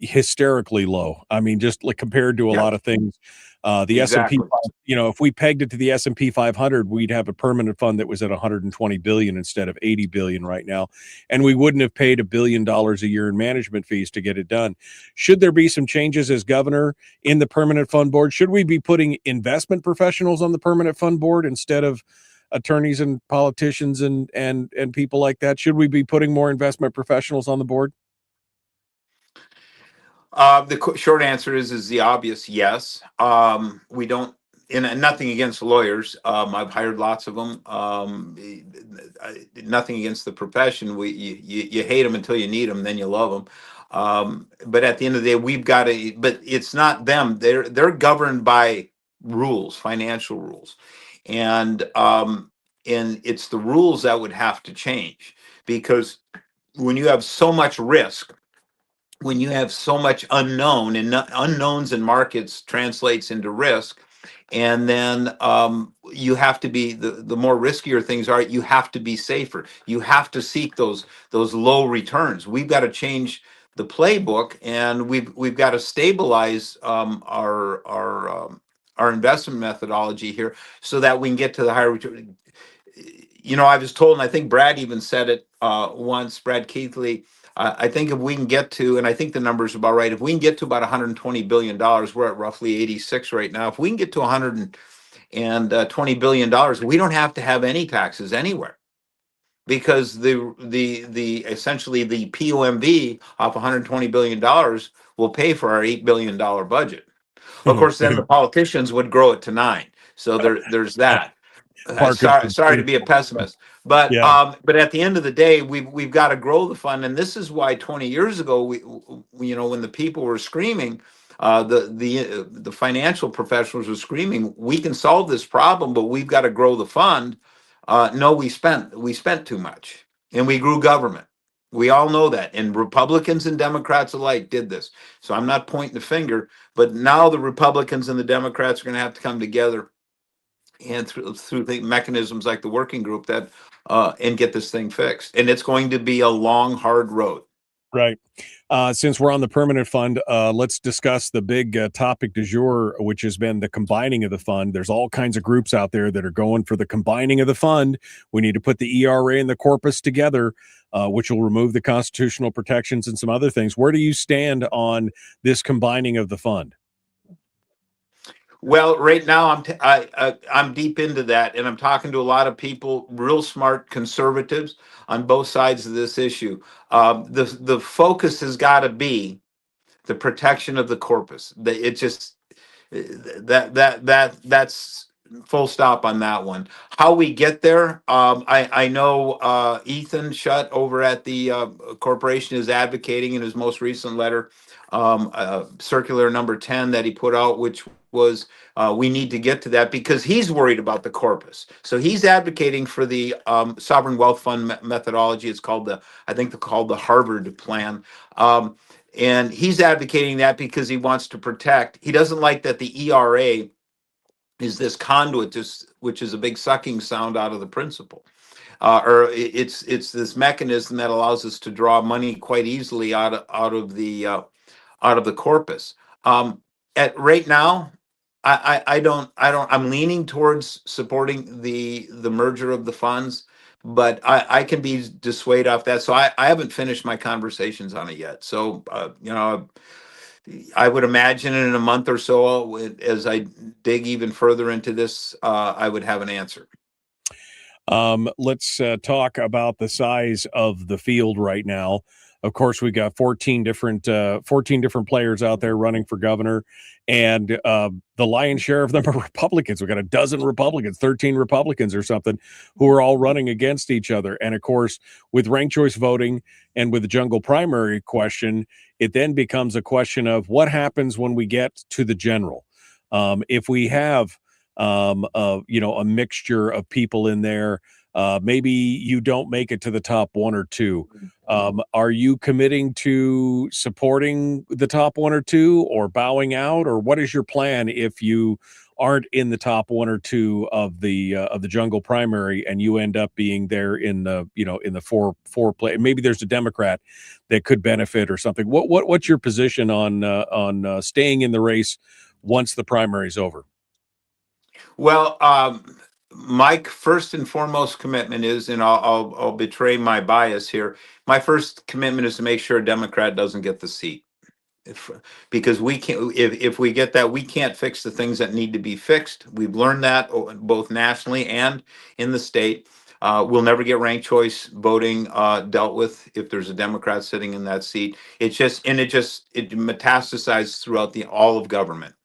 hysterically low. I mean, just like compared to a lot of things. The Exactly. S&P, if we pegged it to the S&P 500, we'd have a permanent fund that was at 120 billion instead of 80 billion right now, and we wouldn't have paid $1 billion a year in management fees to get it done. Should there be some changes as governor in the permanent fund board? Should we be putting investment professionals on the permanent fund board instead of attorneys and politicians and people like that? Should we be putting more investment professionals on the board? The short answer is the obvious yes. We don't, and nothing against lawyers. I've hired lots of them. Nothing against the profession. You hate them until you need them, then you love them. But at the end of the day, we've got to. But it's not them. They're governed by rules, financial rules, and it's the rules that would have to change, because when you have so much risk, when you have so much unknown, and unknowns in markets translates into risk, And then you have to be the more riskier things are. You have to be safer. You have to seek those low returns. We've got to change the playbook, and we've got to stabilize our investment methodology here so that we can get to the higher return. You know, I was told, and I think Brad even said it once, Brad Keithley. I think if we can get to, and I think the number's about right, if we can get to about $120 billion, we're at roughly 86 right now. If we can get to $120 billion, we don't have to have any taxes anywhere, because the essentially the POMV off $120 billion will pay for our $8 billion budget. Of course, then the politicians would grow it to 9. So there's that. Sorry to be a pessimist, but but at the end of the day, we've got to grow the fund, and this is why 20 years ago we you know, when the people were screaming, the financial professionals were screaming, we can solve this problem, but we've got to grow the fund. No, we spent too much, and we grew government. We all know that, and Republicans and Democrats alike did this. So I'm not pointing the finger, but now the Republicans and the Democrats are going to have to come together, and through the mechanisms like the working group, that and get this thing fixed. And it's going to be a long, hard road. Right. Since we're on the permanent fund, let's discuss the big topic du jour, which has been the combining of the fund. There's all kinds of groups out there that are going for the combining of the fund. We need to put the ERA and the corpus together, which will remove the constitutional protections and some other things. Where do you stand on this combining of the fund? Well, right now I'm deep into that, and I'm talking to a lot of people, real smart conservatives on both sides of this issue. The focus has got to be the protection of the corpus. It just that's full stop on that one. How we get there, I know Ethan Schutt over at the corporation is advocating in his most recent letter, circular number 10 that he put out, which was we need to get to that because he's worried about the corpus. So he's advocating for the sovereign wealth fund methodology. It's called called the Harvard plan. And he's advocating that because he wants to protect. He doesn't like that the ERA is this conduit, which is a big sucking sound out of the principal. Or it's this mechanism that allows us to draw money quite easily out of the corpus. At right now, I'm leaning towards supporting the merger of the funds, but I can be dissuaded off that. So I haven't finished my conversations on it yet. So you know, I would imagine in a month or so, as I dig even further into this, I would have an answer. Let's talk about the size of the field right now. Of course, we got 14 different players out there running for governor, and the lion's share of them are Republicans. We got a dozen Republicans, 13 Republicans or something, who are all running against each other. And of course, with ranked choice voting and with the jungle primary question, it then becomes a question of what happens when we get to the general. If we have a mixture of people in there, maybe you don't make it to the top 1 or 2. Are you committing to supporting the top 1 or 2 or bowing out, or what is your plan if you aren't in the top 1 or 2 of the jungle primary and you end up being there in the four play? Maybe there's a Democrat that could benefit or something. What's your position on staying in the race once the primary is over? Well, my first and foremost commitment is, and I'll betray my bias here. My first commitment is to make sure a Democrat doesn't get the seat, because we can't. If we get that, we can't fix the things that need to be fixed. We've learned that both nationally and in the state. We'll never get ranked choice voting dealt with if there's a Democrat sitting in that seat. It metastasizes throughout all of government,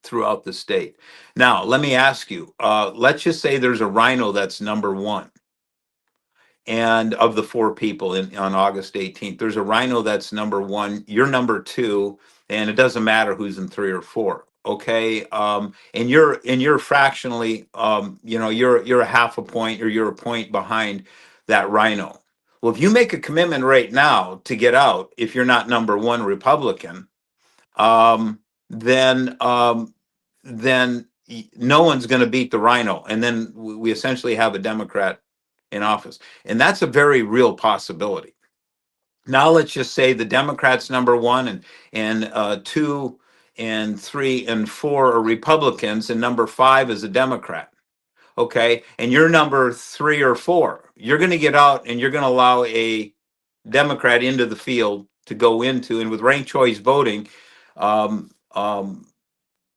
throughout the state. Now, let me ask you, let's just say there's a rhino that's number 1. And of the 4 people on August 18th, there's a rhino that's number 1, you're number 2, and it doesn't matter who's in 3 or 4. Okay. And you're fractionally, you're a half a point, or you're a point behind that rhino. Well, if you make a commitment right now to get out, if you're not number 1 Republican, then then no one's going to beat the rhino. And then we essentially have a Democrat in office. And that's a very real possibility. Now let's just say the Democrats number one and 2 and 3 and 4 are Republicans, and number 5 is a Democrat. Okay, and you're number 3 or 4. You're going to get out and you're going to allow a Democrat into the field to go into, and with ranked choice voting, um,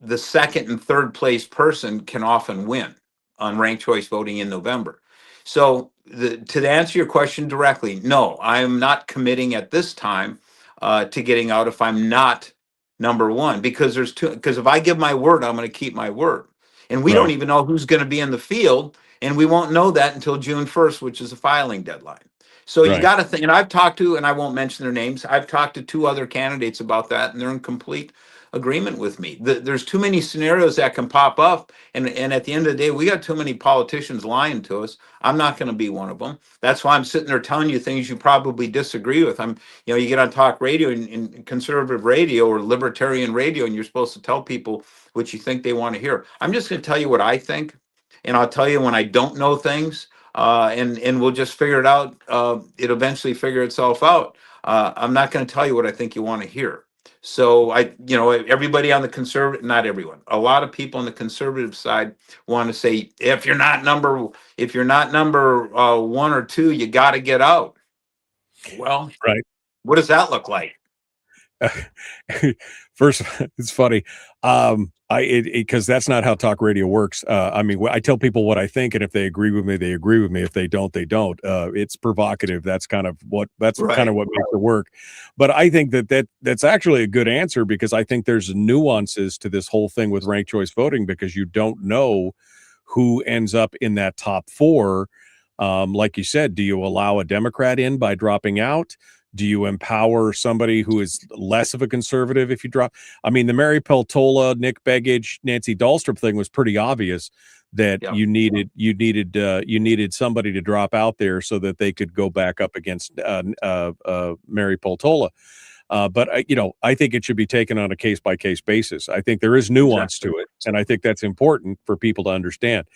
the second and third place person can often win on ranked choice voting in November. So to answer your question directly, no, I'm not committing at this time to getting out if I'm not number one, because because if I give my word, I'm going to keep my word. And we don't even know who's going to be in the field, and we won't know that until June 1st, which is a filing deadline. So you got to think, and I've talked to, and I won't mention their names, I've talked to 2 other candidates about that, and they're in complete agreement with me. There's too many scenarios that can pop up, and at the end of the day, we got too many politicians lying to us. I'm not going to be one of them. That's why I'm sitting there telling you things you probably disagree with. You get on talk radio and conservative radio or libertarian radio, and you're supposed to tell people what you think they want to hear. I'm just going to tell you what I think, and I'll tell you when I don't know things, and we'll just figure it out. It eventually figure itself out. I'm not going to tell you what I think you want to hear. So everybody on the conservative, not everyone, a lot of people on the conservative side want to say, if you're not number 1 or 2, you got to get out. Well, what does that look like? First, it's funny. Because that's not how talk radio works. I tell people what I think, and if they agree with me, they agree with me. If they don't, they don't. It's provocative. That's kind of what makes it work. But I think that's actually a good answer, because I think there's nuances to this whole thing with ranked choice voting, because you don't know who ends up in that top 4. Like you said, do you allow a Democrat in by dropping out? Do you empower somebody who is less of a conservative if you drop? I mean, the Mary Peltola, Nick Begich, Nancy Dahlstrom thing was pretty obvious that you needed somebody to drop out there so that they could go back up against Mary Peltola. But I think it should be taken on a case-by-case basis. I think there is nuance to it, and I think that's important for people to understand.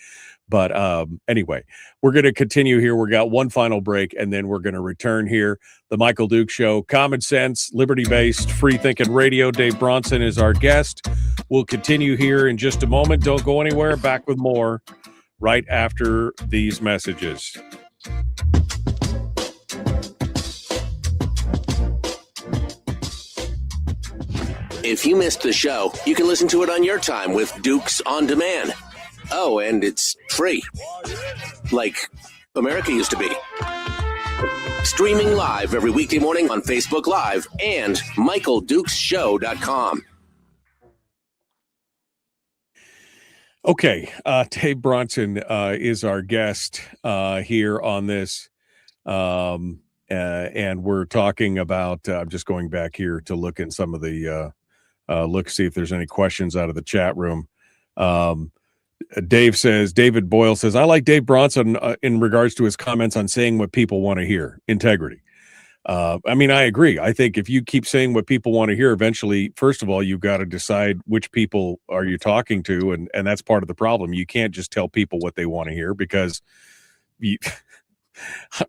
But anyway, we're going to continue here. We got one final break, and then we're going to return here. The Michael Duke Show, common sense, liberty-based, free-thinking radio. Dave Bronson is our guest. We'll continue here in just a moment. Don't go anywhere. Back with more right after these messages. If you missed the show, you can listen to it on your time with Dukes On Demand. Oh, and it's free. Like America used to be. Streaming live every weekday morning on Facebook Live and MichaelDukesShow.com. Okay, Dave Bronson is our guest here on this. And we're talking about, I'm just going back here to look in some of the, see if there's any questions out of the chat room. David Boyle says, I like Dave Bronson in regards to his comments on saying what people want to hear, integrity. I agree. I think if you keep saying what people want to hear, eventually, first of all, you've got to decide which people are you talking to. And that's part of the problem. You can't just tell people what they want to hear, because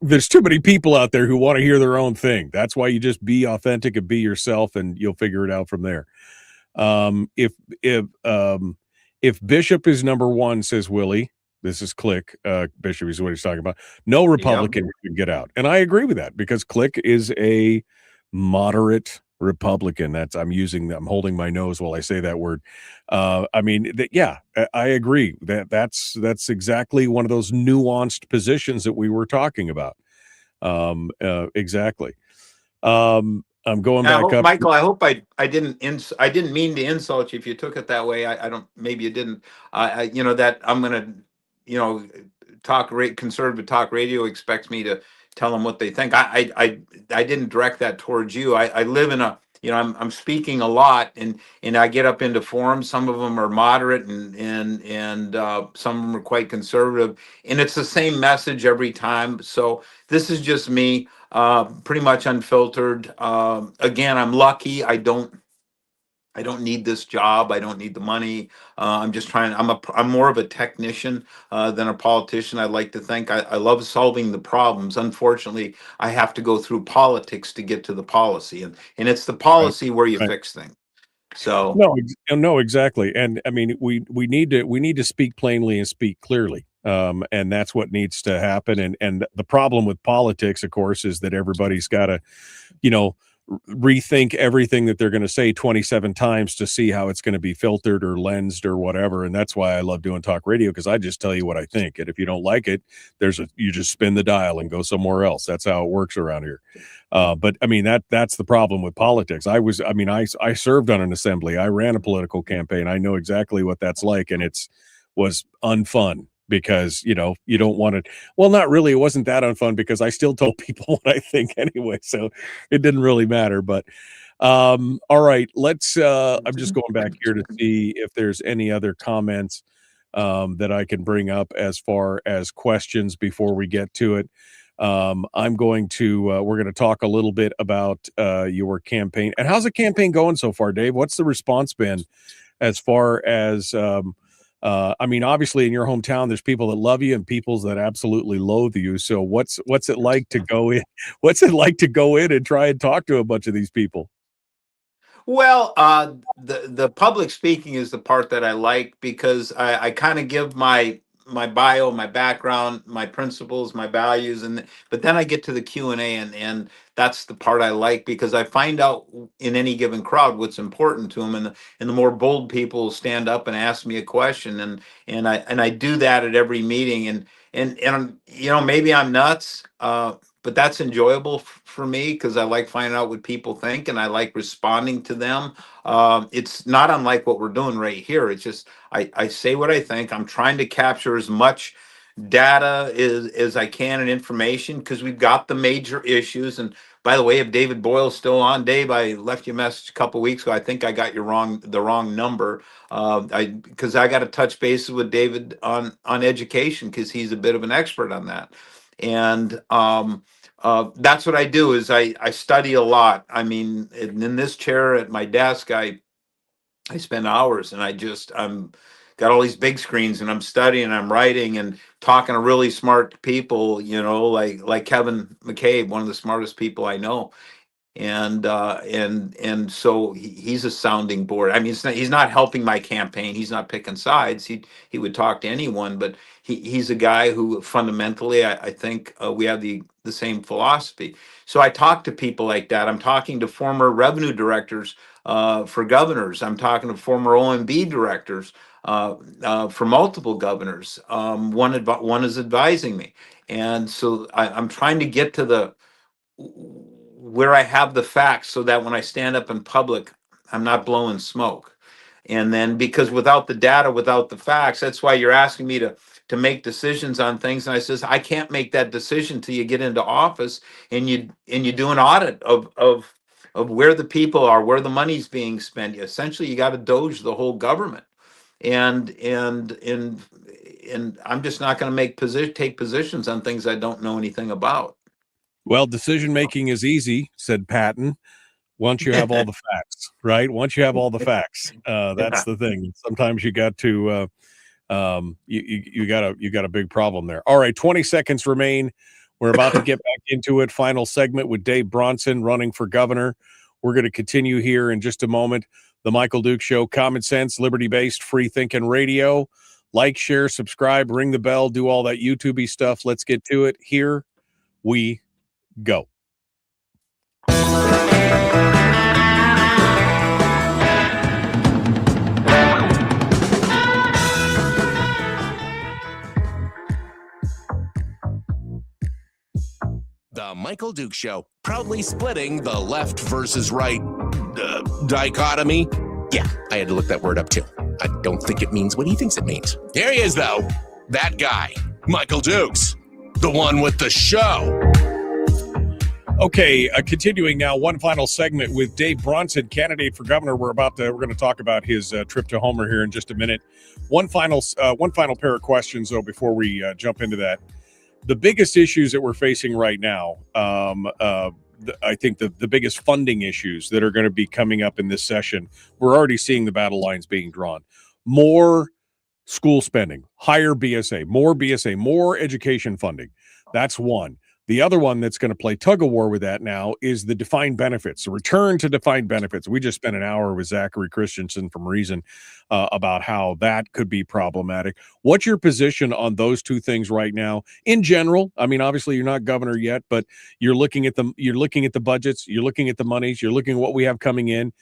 there's too many people out there who want to hear their own thing. That's why you just be authentic and be yourself, and you'll figure it out from there. If Bishop is number 1, says Willie, this is Click. Bishop is what he's talking about. No Republican can get out. And I agree with that, because Click is a moderate Republican. I'm holding my nose while I say that word. I agree that's exactly one of those nuanced positions that we were talking about. Exactly. I'm going back up. Michael, I hope I didn't mean to insult you if you took it that way. I don't, maybe you didn't. That I'm going to, conservative talk radio expects me to tell them what they think. I didn't direct that towards you. I live in a, I'm speaking a lot, and I get up into forums. Some of them are moderate, and some of them are quite conservative, and it's the same message every time. So this is just me, pretty much unfiltered. Again, I'm lucky. I don't I don't need this job. I don't need the money. I'm just trying. I'm more of a technician than a politician. I like to think. I love solving the problems. Unfortunately, I have to go through politics to get to the policy, and it's the Right. policy where you Right. fix things. So No, exactly. And I mean, we need to speak plainly and speak clearly. And that's what needs to happen. And the problem with politics, of course, is that everybody's got to, you know, rethink everything that they're going to say 27 times to see how it's going to be filtered or lensed or whatever. And that's why I love doing talk radio, because I just tell you what I think. And if you don't like it, you just spin the dial and go somewhere else. That's how it works around here. But I mean, that's the problem with politics. I served on an assembly. I ran a political campaign. I know exactly what that's like. And was unfun because, you don't want to, well, not really. It wasn't that unfun because I still told people what I think anyway. So it didn't really matter, but, all right, I'm just going back here to see if there's any other comments, that I can bring up as far as questions before we get to it. We're going to talk a little bit about, your campaign. And how's the campaign going so far, Dave? What's the response been as far as, I mean, obviously in your hometown, there's people that love you and people that absolutely loathe you. So what's it like to go in? What's it like to go in and try and talk to a bunch of these people? well, the public speaking is the part that I like because I kind of give my bio, my background, my principles, my values, but then I get to the Q&A, and that's the part I like because I find out in any given crowd what's important to them, and the more bold people stand up and ask me a question, and I do that at every meeting, and maybe I'm nuts. But that's enjoyable for me because I like finding out what people think and I like responding to them. It's not unlike what we're doing right here. It's just I say what I think. I'm trying to capture as much data as I can and information because we've got the major issues. And by the way, if David Boyle's still on, Dave, I left you a message a couple weeks ago. I think I got the wrong number. Because I got to touch bases with David on education because he's a bit of an expert on that. And that's what I do is I study a lot. I mean, in this chair at my desk, I spend hours and I'm got all these big screens and I'm studying, I'm writing and talking to really smart people, like Kevin McCabe, one of the smartest people I know. And so he's a sounding board. I mean, he's not helping my campaign. He's not picking sides. He would talk to anyone, but he's a guy who fundamentally I think we have the same philosophy. So I talk to people like that. I'm talking to former revenue directors for governors. I'm talking to former OMB directors for multiple governors. One is advising me, and so I'm trying to get to where I have the facts so that when I stand up in public, I'm not blowing smoke. And then because without the data, without the facts, that's why you're asking me to make decisions on things. And I says, I can't make that decision till you get into office and you do an audit of where the people are, where the money's being spent. Essentially, you got to doge the whole government. And I'm just not going to take positions on things I don't know anything about. Well, decision making is easy, said Patton. Once you have all the facts, right? Once you have all the facts, that's the thing. Sometimes you got to, you got a big problem there. All right, 20 seconds remain. We're about to get back into it. Final segment with Dave Bronson running for governor. We're going to continue here in just a moment. The Michael Duke Show, common sense, liberty-based, free-thinking radio. Like, share, subscribe, ring the bell, do all that YouTube-y stuff. Let's get to it. Here we go. The Michael Duke Show, proudly splitting the left versus right dichotomy. Yeah, I had to look that word up too. I don't think it means what he thinks it means. Here he is, though. That guy, Michael Dukes, the one with the show. Okay, continuing now, one final segment with Dave Bronson, candidate for governor. We're going to talk about his trip to Homer here in just a minute. One final pair of questions though before we jump into that. The biggest issues that we're facing right now, I think the biggest funding issues that are going to be coming up in this session. We're already seeing the battle lines being drawn. More school spending, higher BSA, more education funding. That's one. The other one that's going to play tug of war with that now is the defined benefits, the return to defined benefits. We just spent an hour with Zachary Christensen from Reason about how that could be problematic. What's your position on those two things right now in general? I mean, obviously you're not governor yet, but you're looking at the budgets, you're looking at the monies, you're looking at what we have coming in.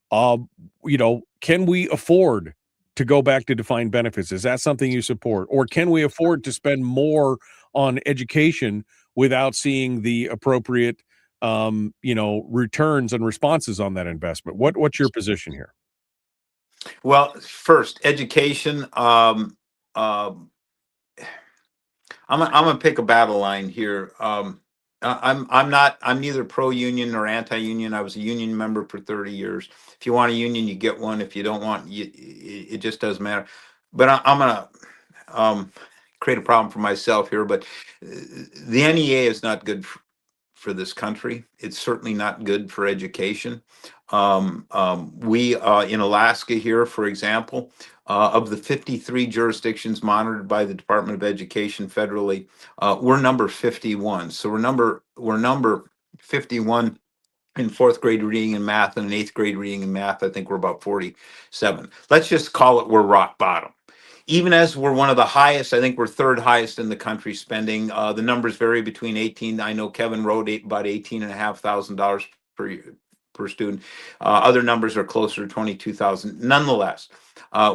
Can we afford to go back to defined benefits? Is that something you support? Or can we afford to spend more on education without seeing the appropriate, returns and responses on that investment? What's your position here? Well, first, education. I'm gonna pick a battle line here. I'm neither pro-union nor anti-union. I was a union member for 30 years. If you want a union, you get one. If you don't want, it just doesn't matter. But I'm gonna create a problem for myself here. But the NEA is not good for this country. It's certainly not good for education. We in Alaska here, for example, of the 53 jurisdictions monitored by the Department of Education federally, we're number 51. So we're number 51 in fourth grade reading and math, and in eighth grade reading and math. I think we're about 47. Let's just call it we're rock bottom. Even as we're one of the highest, I think we're third highest in the country spending. The numbers vary between 18. I know Kevin wrote about $18,500 per student. Other numbers are closer to 22,000. Nonetheless,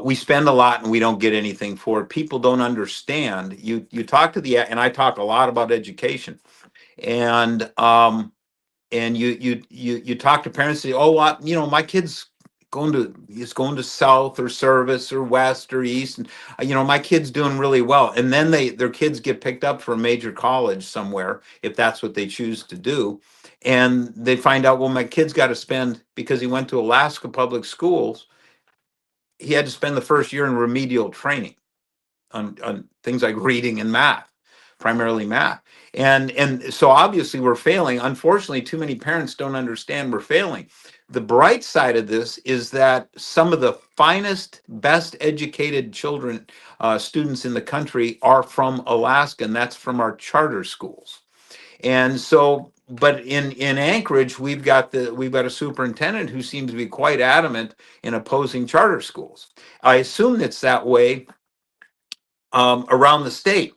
we spend a lot and we don't get anything for it. People don't understand. You talk to and I talk a lot about education, and you talk to parents and say, oh, my kid's going to South or Service or West or East, and my kid's doing really well. And then their kids get picked up for a major college somewhere, if that's what they choose to do. And they find out, well, my kid's got to spend, because he went to Alaska public schools, he had to spend the first year in remedial training on things like reading and math, primarily math. And so obviously we're failing. Unfortunately, too many parents don't understand we're failing. The bright side of this is that some of the finest, best educated students in the country are from Alaska, and that's from our charter schools. And so, but in Anchorage, we've got a superintendent who seems to be quite adamant in opposing charter schools. I assume it's that way around the state.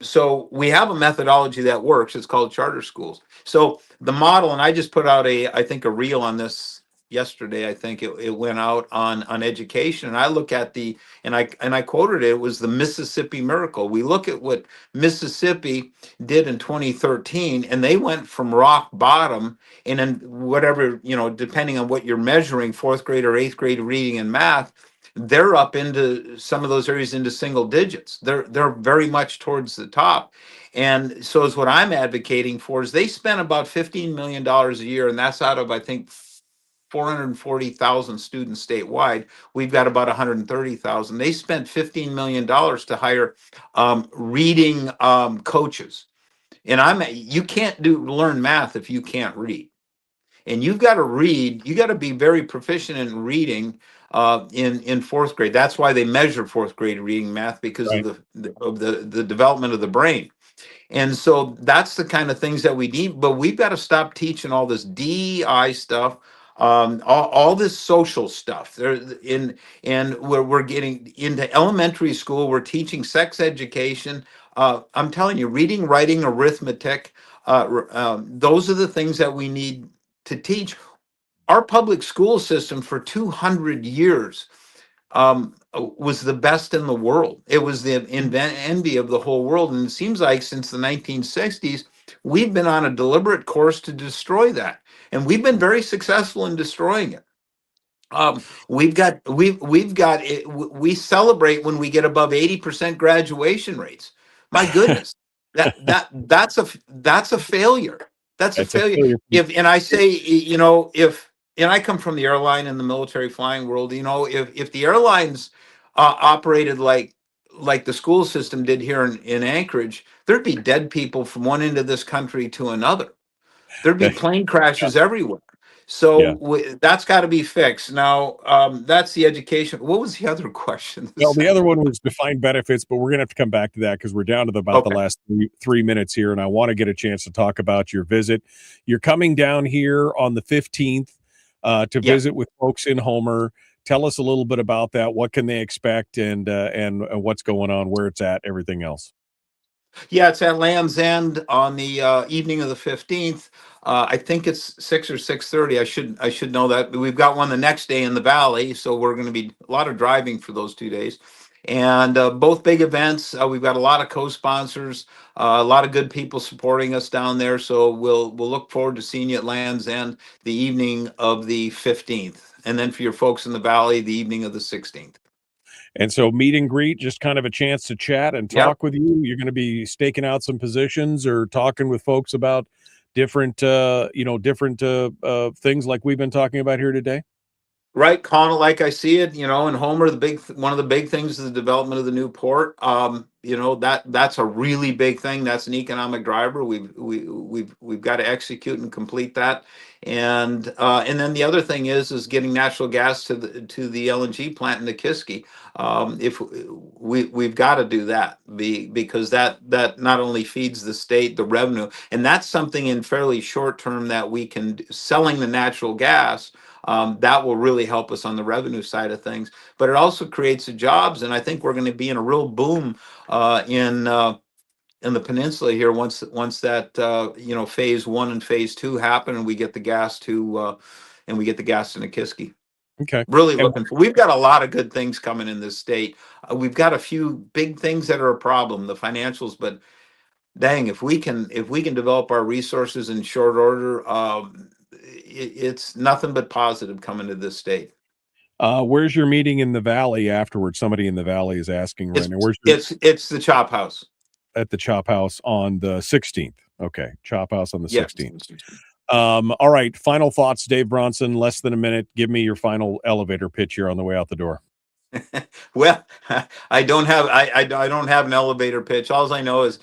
So we have a methodology that works. It's called charter schools. So the model, and I just put out I think a reel on this yesterday. I think it went out on education, and I look at and I quoted it was the Mississippi miracle. We look at what Mississippi did in 2013, and they went from rock bottom, and then whatever, depending on what you're measuring, fourth grade or eighth grade reading and math, they're up into some of those areas into single digits. They're very much towards the top. And so is what I'm advocating for is they spend about $15 million a year, and that's out of, I think, 440,000 students statewide. We've got about 130,000. They spent $15 million to hire reading coaches. And you can't learn math if you can't read. And you've got to read. You got to be very proficient in reading in fourth grade. That's why they measure fourth grade reading math, because of the development of the brain. And so that's the kind of things that we need. But we've got to stop teaching all this DEI stuff, all this social stuff. And we're getting into elementary school. We're teaching sex education. I'm telling you, reading, writing, arithmetic. Those are the things that we need to teach. Our public school system for 200 years was the best in the world. It was the envy of the whole world. And it seems like since the 1960s, we've been on a deliberate course to destroy that. And we've been very successful in destroying it. We celebrate when we get above 80% graduation rates. My goodness, that's a failure. That's a failure. And I come from the airline and the military flying world. If the airlines operated like the school system did here in Anchorage, there'd be dead people from one end of this country to another. There'd be plane crashes everywhere. So that's got to be fixed. Now, that's the education. What was the other question? Well, the other one was defined benefits, but we're going to have to come back to that because we're down to about the last three minutes here, and I want to get a chance to talk about your visit. You're coming down here on the 15th to visit with folks in Homer. Tell us a little bit about that. What can they expect, and what's going on, where it's at, everything else. Yeah, it's at Land's End on the evening of the 15th. I think it's 6 or 6:30. I should know that. But we've got one the next day in the Valley, so we're going to be a lot of driving for those 2 days. And both big events. We've got a lot of co-sponsors, a lot of good people supporting us down there. So we'll look forward to seeing you at Land's End the evening of the 15th, and then for your folks in the Valley, the evening of the 16th. And so meet and greet, just kind of a chance to chat and talk with you. You're going to be staking out some positions or talking with folks about different, things like we've been talking about here today. Right, calling it like I see it. In Homer, one of the big things is the development of the new port. That's a really big thing. That's an economic driver. We've got to execute and complete that. And then the other thing is getting natural gas to the LNG plant in Nikiski. If we've got to do that, because that not only feeds the state the revenue, and that's something in fairly short term that we can selling the natural gas. That will really help us on the revenue side of things, but it also creates the jobs, and I think we're going to be in a real boom in the peninsula here once that phase 1 and phase 2 happen, and we get the gas to Nikiski. Okay, really looking for. We've got a lot of good things coming in this state. We've got a few big things that are a problem, the financials, but dang, if we can develop our resources in short order, it's nothing but positive coming to this state. Where's your meeting in the Valley afterwards? Somebody in the Valley is asking right now. It's the Chop House. At the Chop House on the 16th. Okay, Chop House on the 16th. Yes. All right, final thoughts, Dave Bronson. Less than a minute. Give me your final elevator pitch here on the way out the door. Well, I don't have an elevator pitch. All I know is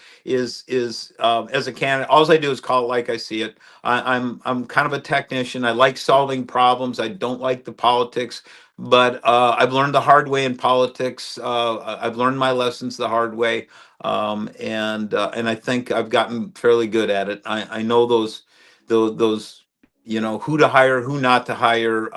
as a candidate, all I do is call it like I see it. I'm kind of a technician. I like solving problems. I don't like the politics, but I've learned the hard way in politics. I've learned my lessons the hard way, and I think I've gotten fairly good at it. I know those who to hire, who not to hire,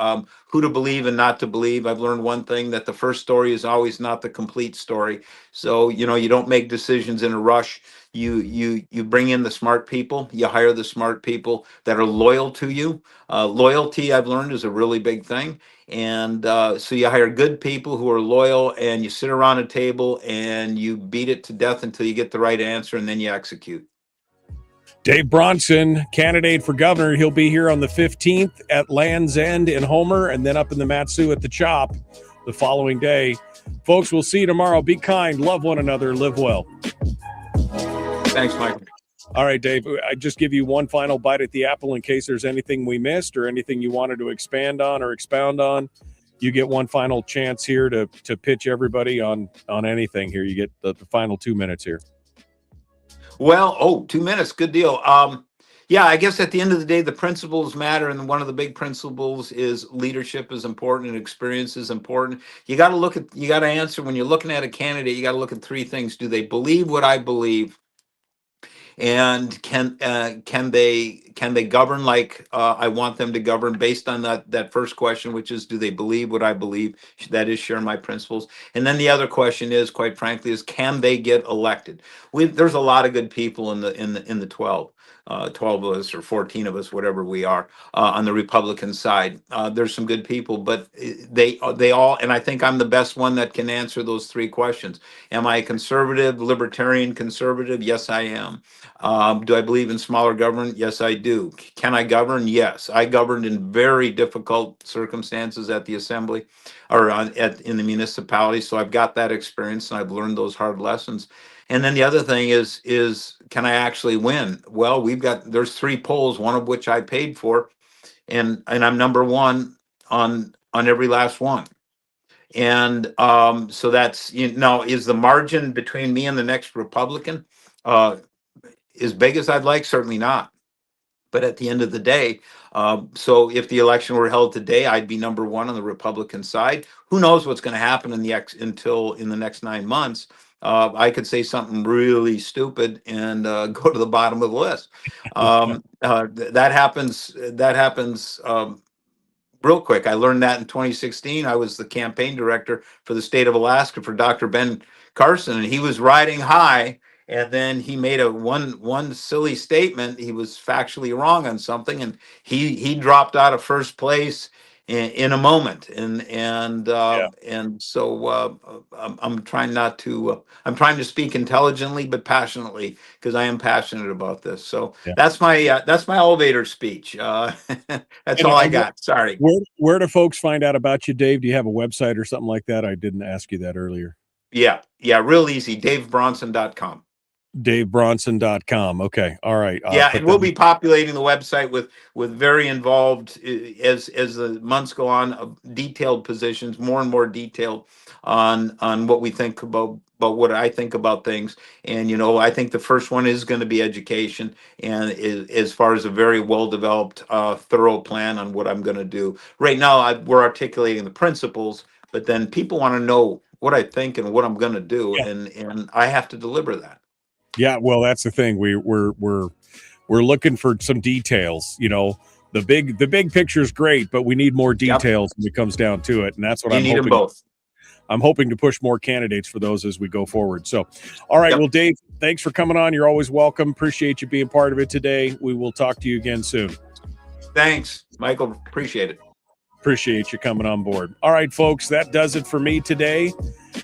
who to believe and not to believe. I've learned one thing, that the first story is always not the complete story. So, you don't make decisions in a rush. You bring in the smart people, you hire the smart people that are loyal to you. Loyalty, I've learned, is a really big thing. And so you hire good people who are loyal, and you sit around a table and you beat it to death until you get the right answer, and then you execute. Dave Bronson, candidate for governor. He'll be here on the 15th at Land's End in Homer, and then up in the Matsu at the Chop the following day. Folks, we'll see you tomorrow. Be kind, love one another, live well. Thanks, Michael. All right, Dave, I just give you one final bite at the apple in case there's anything we missed or anything you wanted to expand on or expound on. You get one final chance here to pitch everybody on anything here. You get the final 2 minutes here. Well, 2 minutes, good deal. Yeah, I guess at the end of the day, the principles matter, and one of the big principles is leadership is important and experience is important. You got to answer when you're looking at a candidate. You got to look at three things: do they believe what I believe? And can they govern like I want them to govern, based on that first question, which is, do they believe what I believe? That is, share my principles. And then the other question is, quite frankly, is can they get elected? There's a lot of good people in the 12 of us, or 14 of us, whatever we are, on the Republican side. There's some good people, but they all, and I think I'm the best one that can answer those three questions. Am I a conservative, libertarian conservative? Yes, I am. Do I believe in smaller government? Yes, I do. Can I govern? Yes. I governed in very difficult circumstances at the assembly, or in the municipality. So I've got that experience, and I've learned those hard lessons. And then the other thing is can I actually win? Well, there's 3 polls, one of which I paid for, and I'm number 1 on every last one. And so that's, is the margin between me and the next Republican as big as I'd like? Certainly not. But at the end of the day, so if the election were held today, I'd be number one on the Republican side. Who knows what's going to happen in the next 9 months? I could say something really stupid and go to the bottom of the list. That happens. That happens. Real quick, I learned that in 2016. I was the campaign director for the state of Alaska for Dr. Ben Carson, and he was riding high. And then he made a one silly statement. He was factually wrong on something, and he dropped out of first place in a moment. And so I'm trying not to. I'm trying to speak intelligently but passionately, because I am passionate about this. So Yeah. that's my elevator speech. That's all I got. Sorry. Where do folks find out about you, Dave? Do you have a website or something like that? I didn't ask you that earlier. Yeah, real easy. DaveBronson.com. DaveBronson.com. Okay. All right. Yeah, and we'll be populating the website with very involved, as the months go on, detailed positions, more and more detailed on what we think about what I think about things. And I think the first one is going to be education, and as far as a very well developed, thorough plan on what I'm going to do. Right now, we're articulating the principles, but then people want to know what I think and what I'm going to do, and I have to deliver that. Yeah, well, that's the thing. We're looking for some details. The big picture is great, but we need more details when it comes down to it, and that's what I'm hoping. Them both. I'm hoping to push more candidates for those as we go forward. So, all right. Well, Dave, thanks for coming on. You're always welcome. Appreciate you being part of it today. We will talk to you again soon. Thanks, Michael. Appreciate it. Appreciate you coming on board. All right, folks, that does it for me today.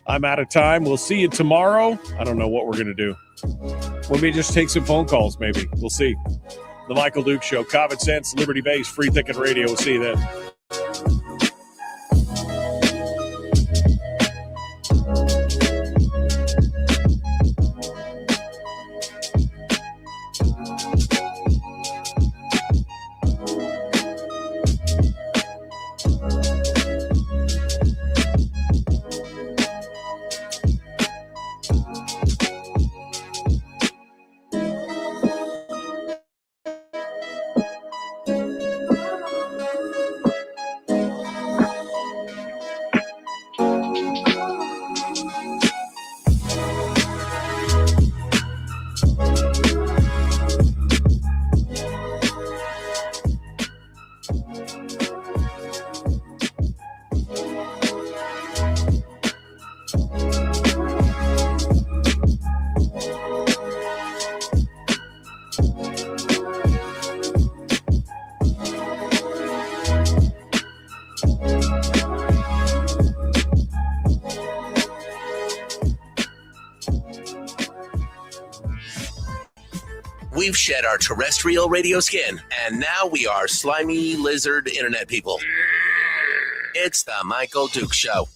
I'm out of time. We'll see you tomorrow. I don't know what we're going to do. Let me just take some phone calls, maybe. We'll see. The Michael Duke Show. Common sense, liberty-based, free thinking radio. We'll see you then. We've shed our terrestrial radio skin, and now we are slimy lizard internet people. It's the Michael Duke Show.